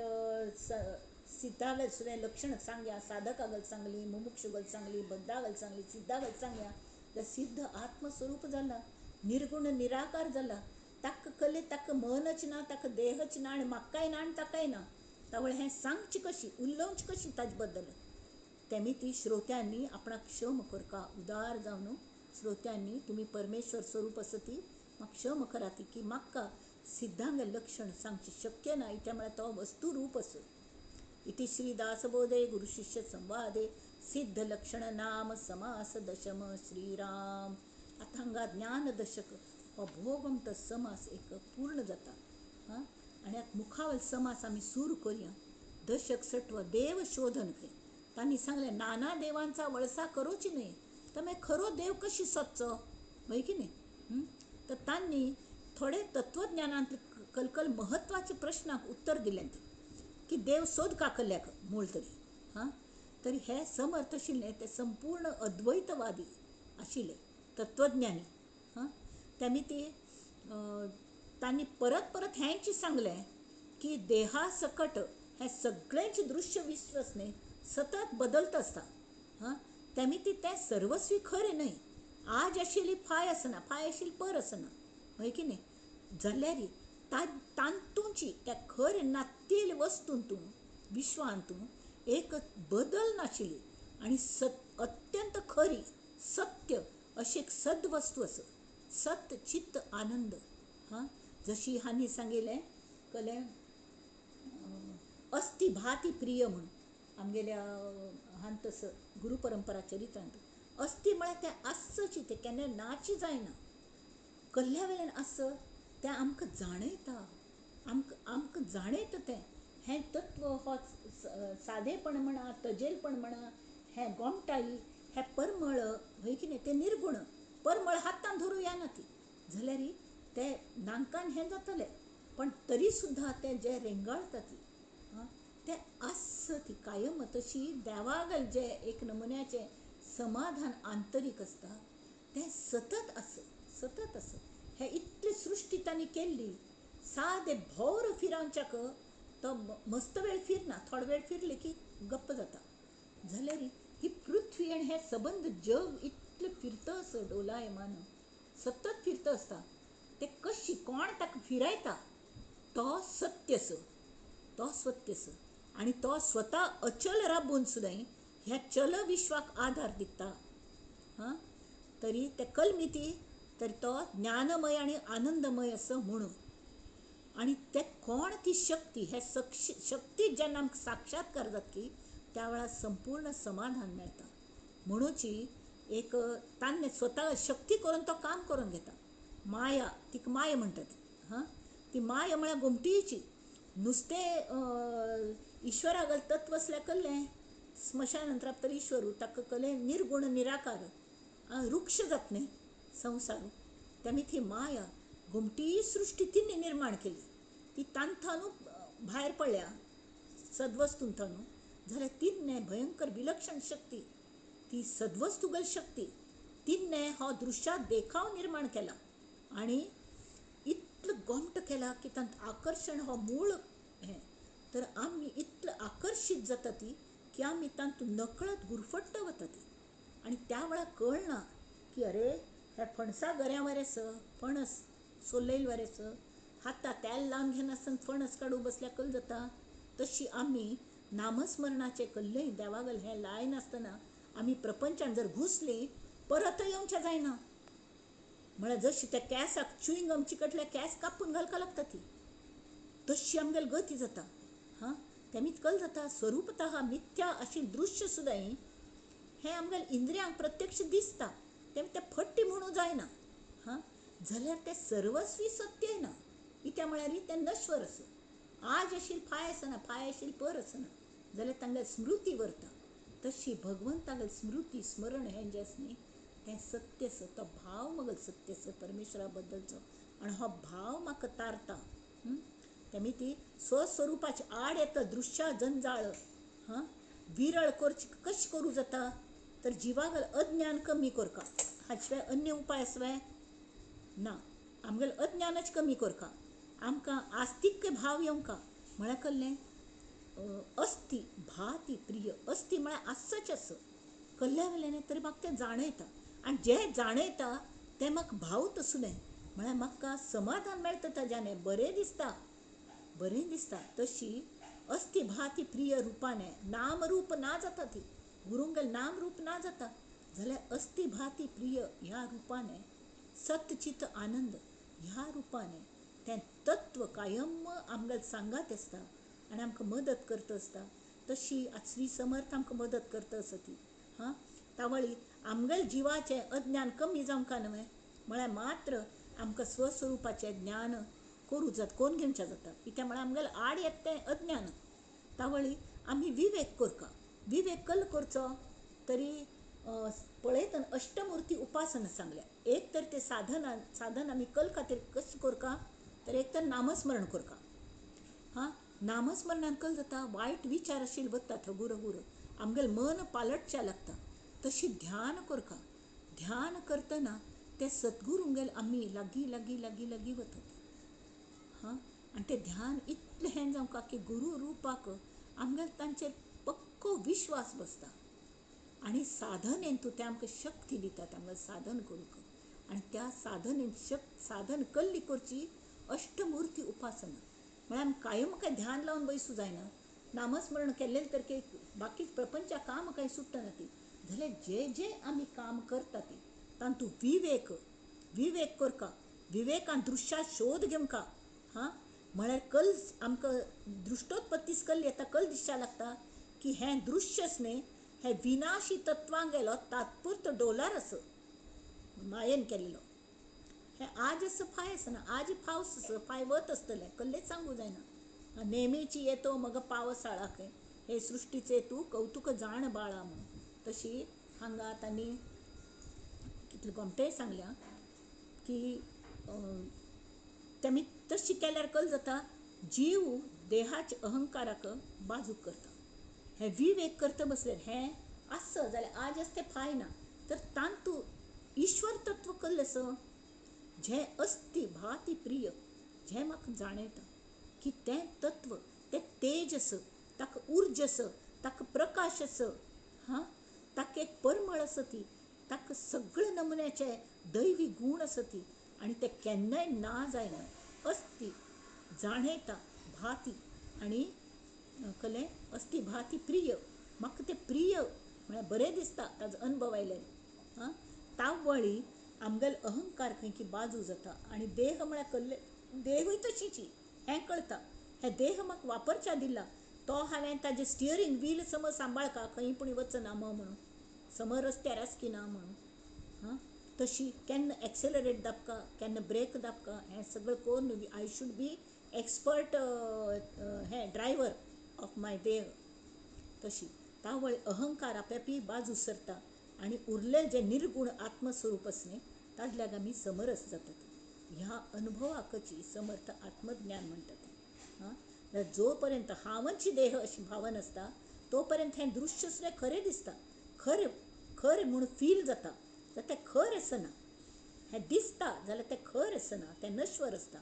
सिद्धागल सुद्दां लक्षण सांगया. साधकागल सांगली, मुमुक्षुगल सांगली, बद्धागल सांगली, सिद्धागल सांगया. तर सिद्ध आत्मस्वरूप जाला, निर्गुण निराकार जाला. ताका कले ताका मनच ना, ताका देहच ना, आनी म्हाकाय ना आनी ताकाय ना. तावळे हें सांगची कशी, उलोवची कशी ताजे बद्दल. तेमी ती श्रोत्यांनी आपणाक क्षम करका. उदार जावन श्रोत्यांनी तुमी परमेश्वर स्वरूप आसा ती म्हाका क्षम करा ती की म्हाका सिद्धांग लक्षण सांगची शक्य ना. त्या म्हळ्यार तो वस्तुरूप असो. इति श्री दासबोधे गुरुशिष्य संवादे सिद्ध लक्षण नाम समास दशम श्रीराम. आता हांगा ज्ञानदशक हो भोगमट समास एक पूर्ण जाता. आनी आतां मुखावल समास आमी सुरू करुया. दशक सत्व देव शोधन खंय. तांणी सांगलें नाना देवांचा वळसा करूच न्हय, तर मागीर खरो देव कशी सोदचो, होय की न्ही. तर तांणी थोडे तत्वज्ञानांतले कलकल महत्वाचे प्रश्नाक उत्तर दिलें की देव सोद का कल्ल्याक मूळ तरी. हां, तरी हे समर्थ आशिल्ले ते संपूर्ण अद्वैतवादी आशिल्ले तत्वज्ञानी. हां, त्यामी ती तांणी परत परत हेंच सांगलें की देहा सकट हे सगळेंच दृश्य विश्वस न्ही सतत बदलत आसता. हां, त्यामी ती तें सर्वस्वी खरें न्हय. आज आशिल्ली फाय आसना, फाय आशिल्ली पर आसना, होय की न्ही. जाल्यार तांतूंची त्या खर नातील वस्तूंतू विश्वांतू एक बदल नाशिल्ली आनी अत्यंत खरी सत्य अशी एक सद्वस्तू आसा. सत चित्त आनंद. हां, जशी हांणी सांगिल्लें कलें अस्ति भाती प्रिय म्हणून आमगेल्या हांत तसं गुरुपरंपरा चरित्रांत अस्ति म्हळ्यार तें आसची, तें केन्ना नाची जायना. कल्ल्या वेल्यान आस तें आमकां जाणयता, आमकां जाणयता तें हें तत्व. हो सादेपण म्हणा, तजेलपण म्हणा, हें गोमटाई, हें परमळ, होय की न्ही, तें निर्गुण. परमळ हातान धरूं येना ती जाल्यार तें नांकान हें जातलें, पण तरी सुद्दां तें जें रेंगाळटा ती तें आस ती कायम तशी देवागल जें एक नमुन्याचें समाधान आंतरीक आसता तें सतत आस. हें इतली सृश्टी तांणी केल्ली, सादें भोवर फिरवच्याक तो मस्त वेळ फिरना, थोडो वेळ फिरले की गप्प जाता. जाल्यार ही पृथ्वी आनी हें सबंद जग इतलें फिरता आस डोलायमान, सतत फिरता आसता. तें कशी कोण ताका फिरयता तो सत्य आस आनी तो स्वता अचल राबून सुद्दां ह्या चल विश्वाक आधार दिता. हां, तरी ते कलमिती तरी तो ज्ञानमय आनी आनंदमय असं म्हणून. आनी ते कोण ती शक्ती, हे शक्ती जेन्ना आमकां साक्षात्कार जातकी त्या वेळार संपूर्ण समाधान मेळटा. म्हणूची एक तान्ने स्वता शक्ती करून तो काम करून घेता. माया, तिका माया म्हणटात. हां, ती माया म्हळ्यार घुमटीची नुस्तें ईश्वरागल तत्व असल्यार कल्लें स्मशानांतराप तर ईश्वर ताका कलें निर्गुण निराकार वृक्ष जात न्ही संवसार. तेमी ती माया घुमटी सृश्टी तिणी निर्माण केली. ती तांथानू भायर पडल्या सद्वस्तूंथानू जाल्यार तिन्ने भयंकर विलक्षण शक्ती, ती सद्वस्तुगल शक्ती तिन्ने हो दृश्यात देखाव निर्माण केला आनी इतलो गोमट केला की तांत आकर्शण हो मूळ हें. तर आमी इतलो आकर्शीत जाता ती की आमी तांतून नकळत गुरफट्ट वता ती. आनी त्या वेळार कळना की अरे हे फणसा गऱ्या वरेस फणस सोललेल वरेस हाता तेल लावन घेनासतना फणस काडू बसल्यार कल जाता. तशी आमी नामस्मरणाचें कसलेंय देवागल हें लायनासतना आमी प्रपंचान जर घुसलीं परत येवचें जायना. म्हळ्यार जशी त्या केंसाक च्युइंगम चिकटल्या केंस कापून घालपाक लागता ती तशी आमगेल गती जाता. हां, तेमीत कल जाता स्वरूपता मिथ्या अशी दृश्य सुद्दां हें आमगेल इंद्रियांक प्रत्यक्ष दिसता तें फट्टी म्हणूं जायना. हां, जाल्यार तें सर्वस्वी सत्य ना. कित्याक म्हळ्यार तें नश्वर आसा. आज आशिल्ली फाय आसना, फाय आशिल्ली पर आसना जाल्यार तांगेल स्मृती व्हरता. तशी भगवंतागेल स्मृती स्मरण हें जें आसा न्ही तें सत्य आसा. तो भाव म्हगेल सत्य आसा परमेश्वरा बद्दलचो आनी हो भाव म्हाका तारता. तेमी ती स्वस्वरुपाची आड येता दृश्या जंजाळ. हां, विरळ करची कशी करूं जाता तर जिवागल अज्ञान कमी करका. हाचे अन्य उपाय आसवे ना. आमगेल अज्ञानच कमी करका. आमकां आस्तिक्य भाव येवका म्हळ्यार कसलें अस्ति भाती प्रिय. अस्ति म्हळ्यार आसच आस कल्ल्या वेल्यान तरी म्हाका तें जाणयता आनी जें जाणयता तें म्हाका भावत आसुलें म्हळ्यार म्हाका समाधान मेळटा ताज्यान बरें दिसता. तशी अस्ति भाती प्रिय रुपाने नाम रूप ना जाता ती गुरुंगल नाम रूप ना जाता जाल्यार अस्ति भाती प्रिय ह्या रुपाने सतचित आनंद ह्या रुपाने तें तत्व कायम आमगेल सांगात आसता आनी आमकां मदत करता आसता. तशी श्री समर्थ आमकां मदत करता आसा ती. हां, तावळी आमगेल जिवाचें अज्ञान कमी जावंका न्हय म्हळ्यार मात्र आमकां स्वस्वरुपाचें ज्ञान करून घेवचें जाता. कित्याक म्हळ्यार आमगेल आड येता तें अज्ञान. तावळी आमी विवेक करता. विवेक कल करचो तरी पळयतना अष्टमुर्ती उपासना सांगल्या. एक तर ते साधन आमी कल खातीर कशें करका, तर एक तर नामस्मरण करका. नामस्मरणान कल जाता, वायट विचार आशिल्ले वता थगूर अगूर, आमगेलें मन पालटचें लागता. तशी ध्यान करका. ध्यान करतना ते सद्गुरूंगेले आमी लागीं लागीं लागीं लागीं वतात. आनी तें ध्यान इतलें हें जावंका की गुरू रूपाक आमगेलो तांचेर पक्को विश्वास बसता. आनी साधनेन ते आमकां शक्ती दितात आमकां साधन करूंक. आनी त्या साधनेन साधन कल्ली करची अष्टमुर्ती उपासना. म्हळ्यार आमी कायम काय ध्यान लावन बसूं जायना. नामस्मरण केल्लें तर बाकी प्रपंचा काम कांय सुट्टना ती. जाल्यार जे आमी काम करता ती तातूंत विवेक करका. विवेकान दृश्या शोध घेवंका. म्हळ्यार कल आमकां दृश्टोत्पत्तीस कल येता. कल दिसच्या लागता की हें दृश्यच न्ही, हें विनाशी तत्वांक गेलो तात्पुरतो डोलार असो मायेन केल्लो. हें आज असं फाय आसना. आज पावस असं फाय वत आसतलें, कसलेंच सांगूं जायना. नेहमीची येतो मग पावसाळा हे सृष्टीचे तूं कौतुक जाण बाळा म्हणून. तशी हांगा तांणी कितलें गोमटेय सांगल्या की तेमी तशी केल्यार कल जाता जीव देहाच्या अहंकाराक बाजूक करता. हें विवेक करता बसल्यार हें आसत जाल्यार आज तें फाय ना, तर तांतू ईश्वर तत्व कल्लें आसा जें अस्ति भाती प्रिय, जें म्हाका जाणयता की तें तत्व, तें तेज आसा, ताका उर्जा आसा, ताका प्रकाश आसा, ताका एक परमळ आसा ती, ताका सगळे नमुन्याचे दैवी गूण आसा ती, आनी तें केन्नाय ना जायना. अस्ति जाणयता भाती आनी कळ्ळें अस्ति भाती प्रिय. म्हाका तें प्रिय म्हळ्यार बरें दिसता ताजो अनुभव आयल्यार. तावळी आमगेलो अहंकार खंय की बाजू जाता. आनी देह म्हळ्यार कल्ले देहूय तशीची हें कळटा. हें देह म्हाका वापरच्या दिला, तो हांवें ताजें स्टियरींग व्हील समज सांबाळका खंय पूण वचना म्हणून, समज रस्त्यार आसकिना म्हणून. तशी केन्ना एक्सेलरेट दाबका, केन्ना ब्रेक दाबका, हें सगळें करून आय शूड बी एक्सपर्ट हें ड्रायव्हर ऑफ माय देह. तशी तावळ अहंकार आपापी बाजू सरता आनी उरलें जें निर्गुण आत्मस्वरूप आसा न्ही ताजल्याक आमी समरस जातात. ह्या अनुभवाकची समर्थ आत्मज्ञान म्हणटात. जो पर्यंत हांवची देह अशी भावन आसता तो पर्यंत हें दृश्य सुद्दां खरें दिसता, खरें म्हणून फील जाता, तर तें खर आसना. हें दिसता जाल्यार तें खर आसना, तें नश्वर आसता.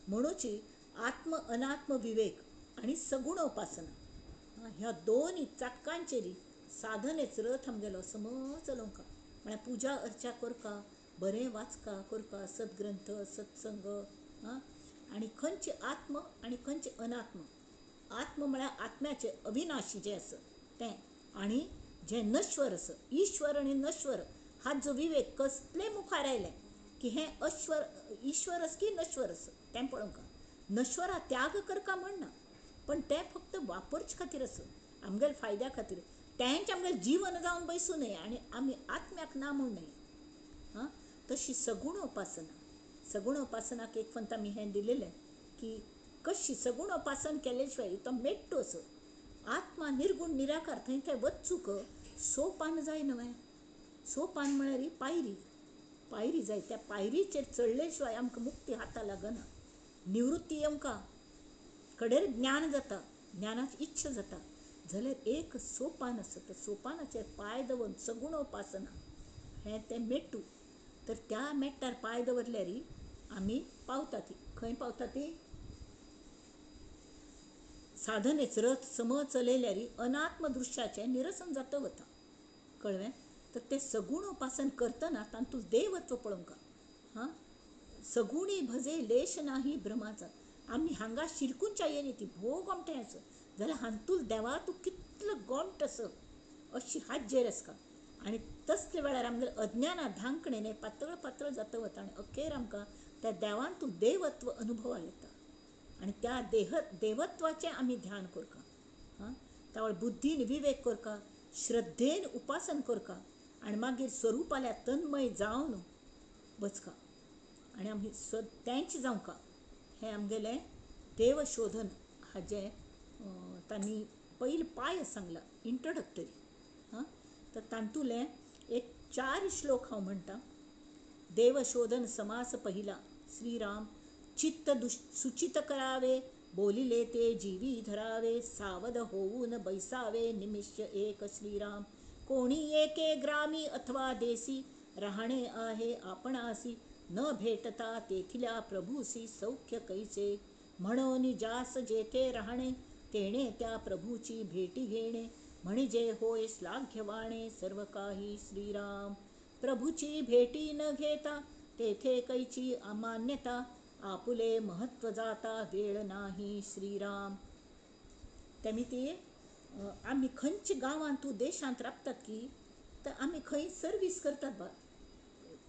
म्हणूची आत्म अनात्म विवेक आनी सगुण उपासना ह्या दोनी चाटकांचेरी साधनेच रथ आमगेलो समज चलोवंका. म्हळ्यार पुजा अर्चा करका, बरें वाचका करका, सदग्रंथ सत्संग, आनी खंयचे आत्म आनी खंयचे अनात्म. आत्म म्हळ्यार आत्म्याचे अविनाशी जें आसा तें, आनी जें नश्वर आसा ईश्वर आनी नश्वर हाच जो विवेक कसले मुखार आयलें की हें ईश्वर आसा की नश्वर आसा तें पळोवंका. नश्वरा त्याग करका म्हणना, पण तें फक्त वापरचे खातीर आसा, आमगेल्या फायद्या खातीर. तेंच आमगेलें जीवन जावन बसूं न्हय आनी आमी आत्म्याक ना म्हणून न्हय. तशी सगुण उपासनाक एक फंत आमी हें दिलेलें की कशी सगुण उपासन केले शिवाय तो मेट्टो असो आत्मा निर्गुण निराकार थंय थंय वचूक सोपान जाय न्हय. सोपान म्हळ्यार ही पायरी जाय. त्या पायरीचेर चडले शिवाय आमकां मुक्ती हाता लागना. निवृत्ती येवंका कडेर ज्ञान जाता, ज्ञानाची इच्छा जाता जाल्यार एक सोपान आसा, त्या सोपानाचेर पांय दवरून सगुण उपासना हें तें मेट्टू. तर त्या मेट्टार पांय दवरल्यार आमी पावता ती खंय पावता ती साधनेच रथ समज चलयल्यार अनात्म दृश्याचें निरसन जाता वता. कळ्ळें. तर तें सगुण उपासन करतना तातूंत देवत्व पळोवंका. सगुणी भजे लेश नाही भ्रमाचा. आमी हांगा शिरकूनच्या येनी ती भोव गोमटें आसा जाल्यार हातूंत देवा तूं कितलो गोमट आसा अशी हाजेर आसका. आनी तसले वेळार आमगेलें अज्ञाना धांकणें पातळ जाता वता आनी अखेर आमकां त्या देवान तूं देवत्व अनुभवाक येता. आनी त्या देवत्वाचें आमी ध्यान करता. तावळ बुद्धीन विवेक करता, श्रद्धेन उपासन करता आनी मागीर स्वरुपाल्या तन्मय जावन वचका. आनी आमी तेंच जावंका. हें आमगेलें देवशोधन हाजें तांणी पयलीं पांय सांगला इंट्रोडक्टरी. तर तातूंतलें एक 4 श्लोक हांव म्हणटा. देवशोधन समास पहिला. श्रीराम चित्त सुचित करावे, बोलिले ते जीवी धरावे, सावध होऊन बैसावे निमिष एक. श्रीराम कोणी एके ग्रामी अथवा देसी, राहणे आहे आपणासी, न भेटता तेथिल्या प्रभूसी सौख्य कैसे. म्हणून जास जेथे राहणे, तेणे त्या प्रभूची भेटी घेणे, म्हणजे होय श्लाघ्यवाणे सर्व काही. श्रीराम प्रभूची भेटी न घेता, तेथे कैची अमान्यता, आपुले महत्व जाता वेळ नाही. श्रीराम तेमी ती आम्ही खंयची गांवांत तूं देशांत राबतात की, तर आम्ही खंय सर्वीस करतात बा,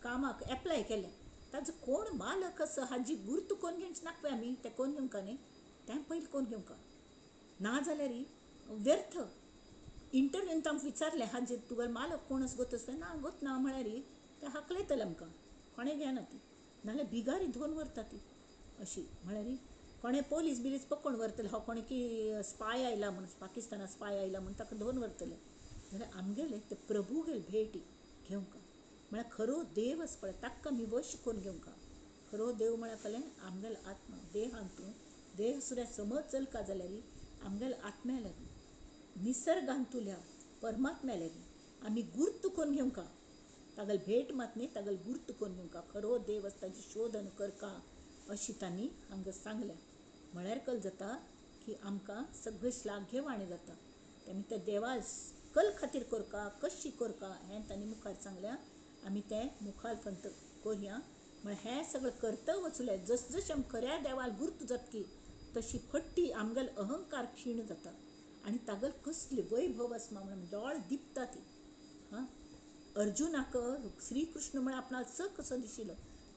कामाक एप्लाय केले, ताजो कोण मालक आसा हाजी गुर्त कोण घेवंच नाक पळय आमी. ते कोण घेवंका न्ही, तें पयलीं कोण घेवंका ना जाल्यार व्यर्थ. इंटरव्यून आमकां विचारलें हाजे तुगेलो मालक कोण आसा गोतस ना गोत ना म्हळ्यार ते हाकलयतले आमकां, कोणें घेना ती, नाल्यार भिगारी धोन व्हरता ती अशी. म्हळ्यार कोणें पोलीस बिलीस पकडून व्हरतले, हो कोणी की स्पाय आयला म्हणून, पाकिस्ताना स्पाय आयला म्हणून ताका धोन व्हरतले. जाल्यार आमगेले ते प्रभूगेले भेटी घेवंका म्हळ्यार खरो देव आसा पळय ताका आमी वश करून घेवंका. खरो देव म्हळ्यार कळ्ळें, आमगेलो आत्मा. देहांत तूं देह सुद्दां समज चलका जाल्यार आमगेलो आत्म्याले निसर्गांतुल्या परमात्म्याले आमी गुर्त करून घेवंका. तागेलो भेट मात न्ही, तागेलो गुर्त करून घेवंका. खरो देव आसा ताजें शोधन करका अशी तांणी हांगा सांगल्या. म्हळ्यार कळ्ळें जाता की आमकां सगळें श्लाघ्यवाणी जाता. तेमी त्या देवा कल खातीर करता, कशी करता हें तांणी मुखार सांगल्या. आमी तें मुखार फंत करया. म्हळ्यार हें सगळें करता वचूले जस जशें आमी खऱ्या देवाल गुर्त जातकी, तशी फट्टी आमगेलो अहंकार क्षीण जाता आनी तागेलो कसली वैभव आसा म्हणून दोळ दिपता ती. हां अर्जुनाक श्री कृष्ण म्हळ्यार आपणा स कसो दिशिल्लो,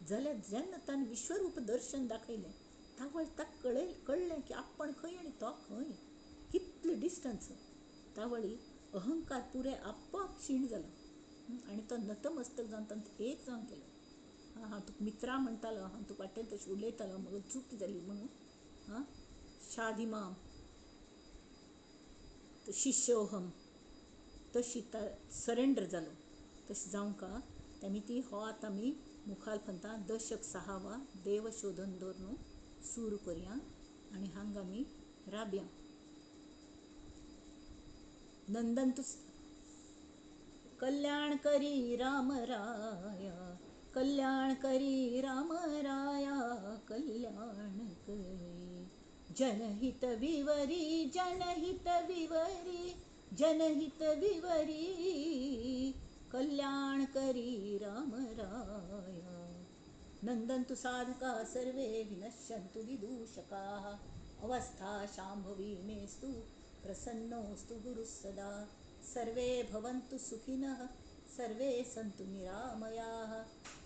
जाल्यार जेन्ना ताणें विश्वरूप दर्शन दाखयलें, तावळ ताका कळ्ळें की आपण खंय आनी तो खंय, कितले डिस्टन्स. तावळी अहंकार पुरे आपोआप क्षीण जालो आनी तो नतमस्तक जावन तांकां एक जावन गेलो. हांव तुका मित्रा म्हणटालो, हांव तुका वाटेन तशें उलयतालो, म्हाका चूक जाली म्हणून. हां शादिमाम शिष्योहम तशी सरेंडर जालो तशें जावंका. तेमी ती हो आतां आमी मुखार फंता दशक 6वा देवशोधन धोरण सुरू करया आनी हांगा आमी राबया. नंदंतु कल्याण करी राम राया, कल्याण करी राम राया, कल्याण करी जनहित विवरी, जनहित विवरी, जनहित विवरी, कल्याण करी राम राया. नंदन्तु साधका सर्वे, विनश्यन्तु विदूषकाः, अवस्था शाम्भवी मेस्तु, प्रसन्नोऽस्तु गुरुः सदा. सर्वे भवन्तु सुखिनः, सर्वे सन्तु निरामयाः,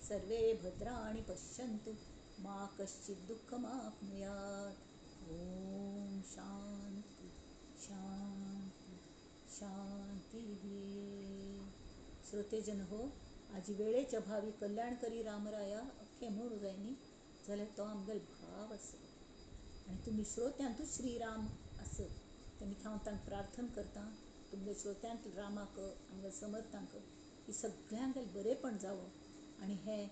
सर्वे भद्राणि पश्यन्तु, मा कश्चित् दुःखमाप्नुयात्. ॐ शान्ति शान्ति शान्तिः. श्रोतेजन हो, आज वेळेच्या भावी कल्याण करी रामराया अख्खें म्हणूं जाय न्ही, जाल्यार तो आमगेलो भाव आसा आनी तुमी श्रोत्यांतूच श्रीराम आसत. तेमी हांव तांकां प्रार्थना करतां, तुमगे श्रोत्यांत रामाक आमगे समर्थांक ही सगळ्यांगेलें बरेंपण जावं आनी हें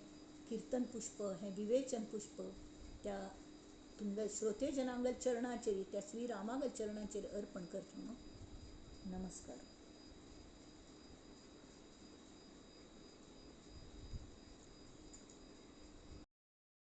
किर्तन पुष्प, हें विवेचन पुष्प त्या तुमगे श्रोतेजनांगेल्या चरणाचेर, त्या श्रीरामागेल्या चरणाचेर अर्पण करचें. नमस्कार.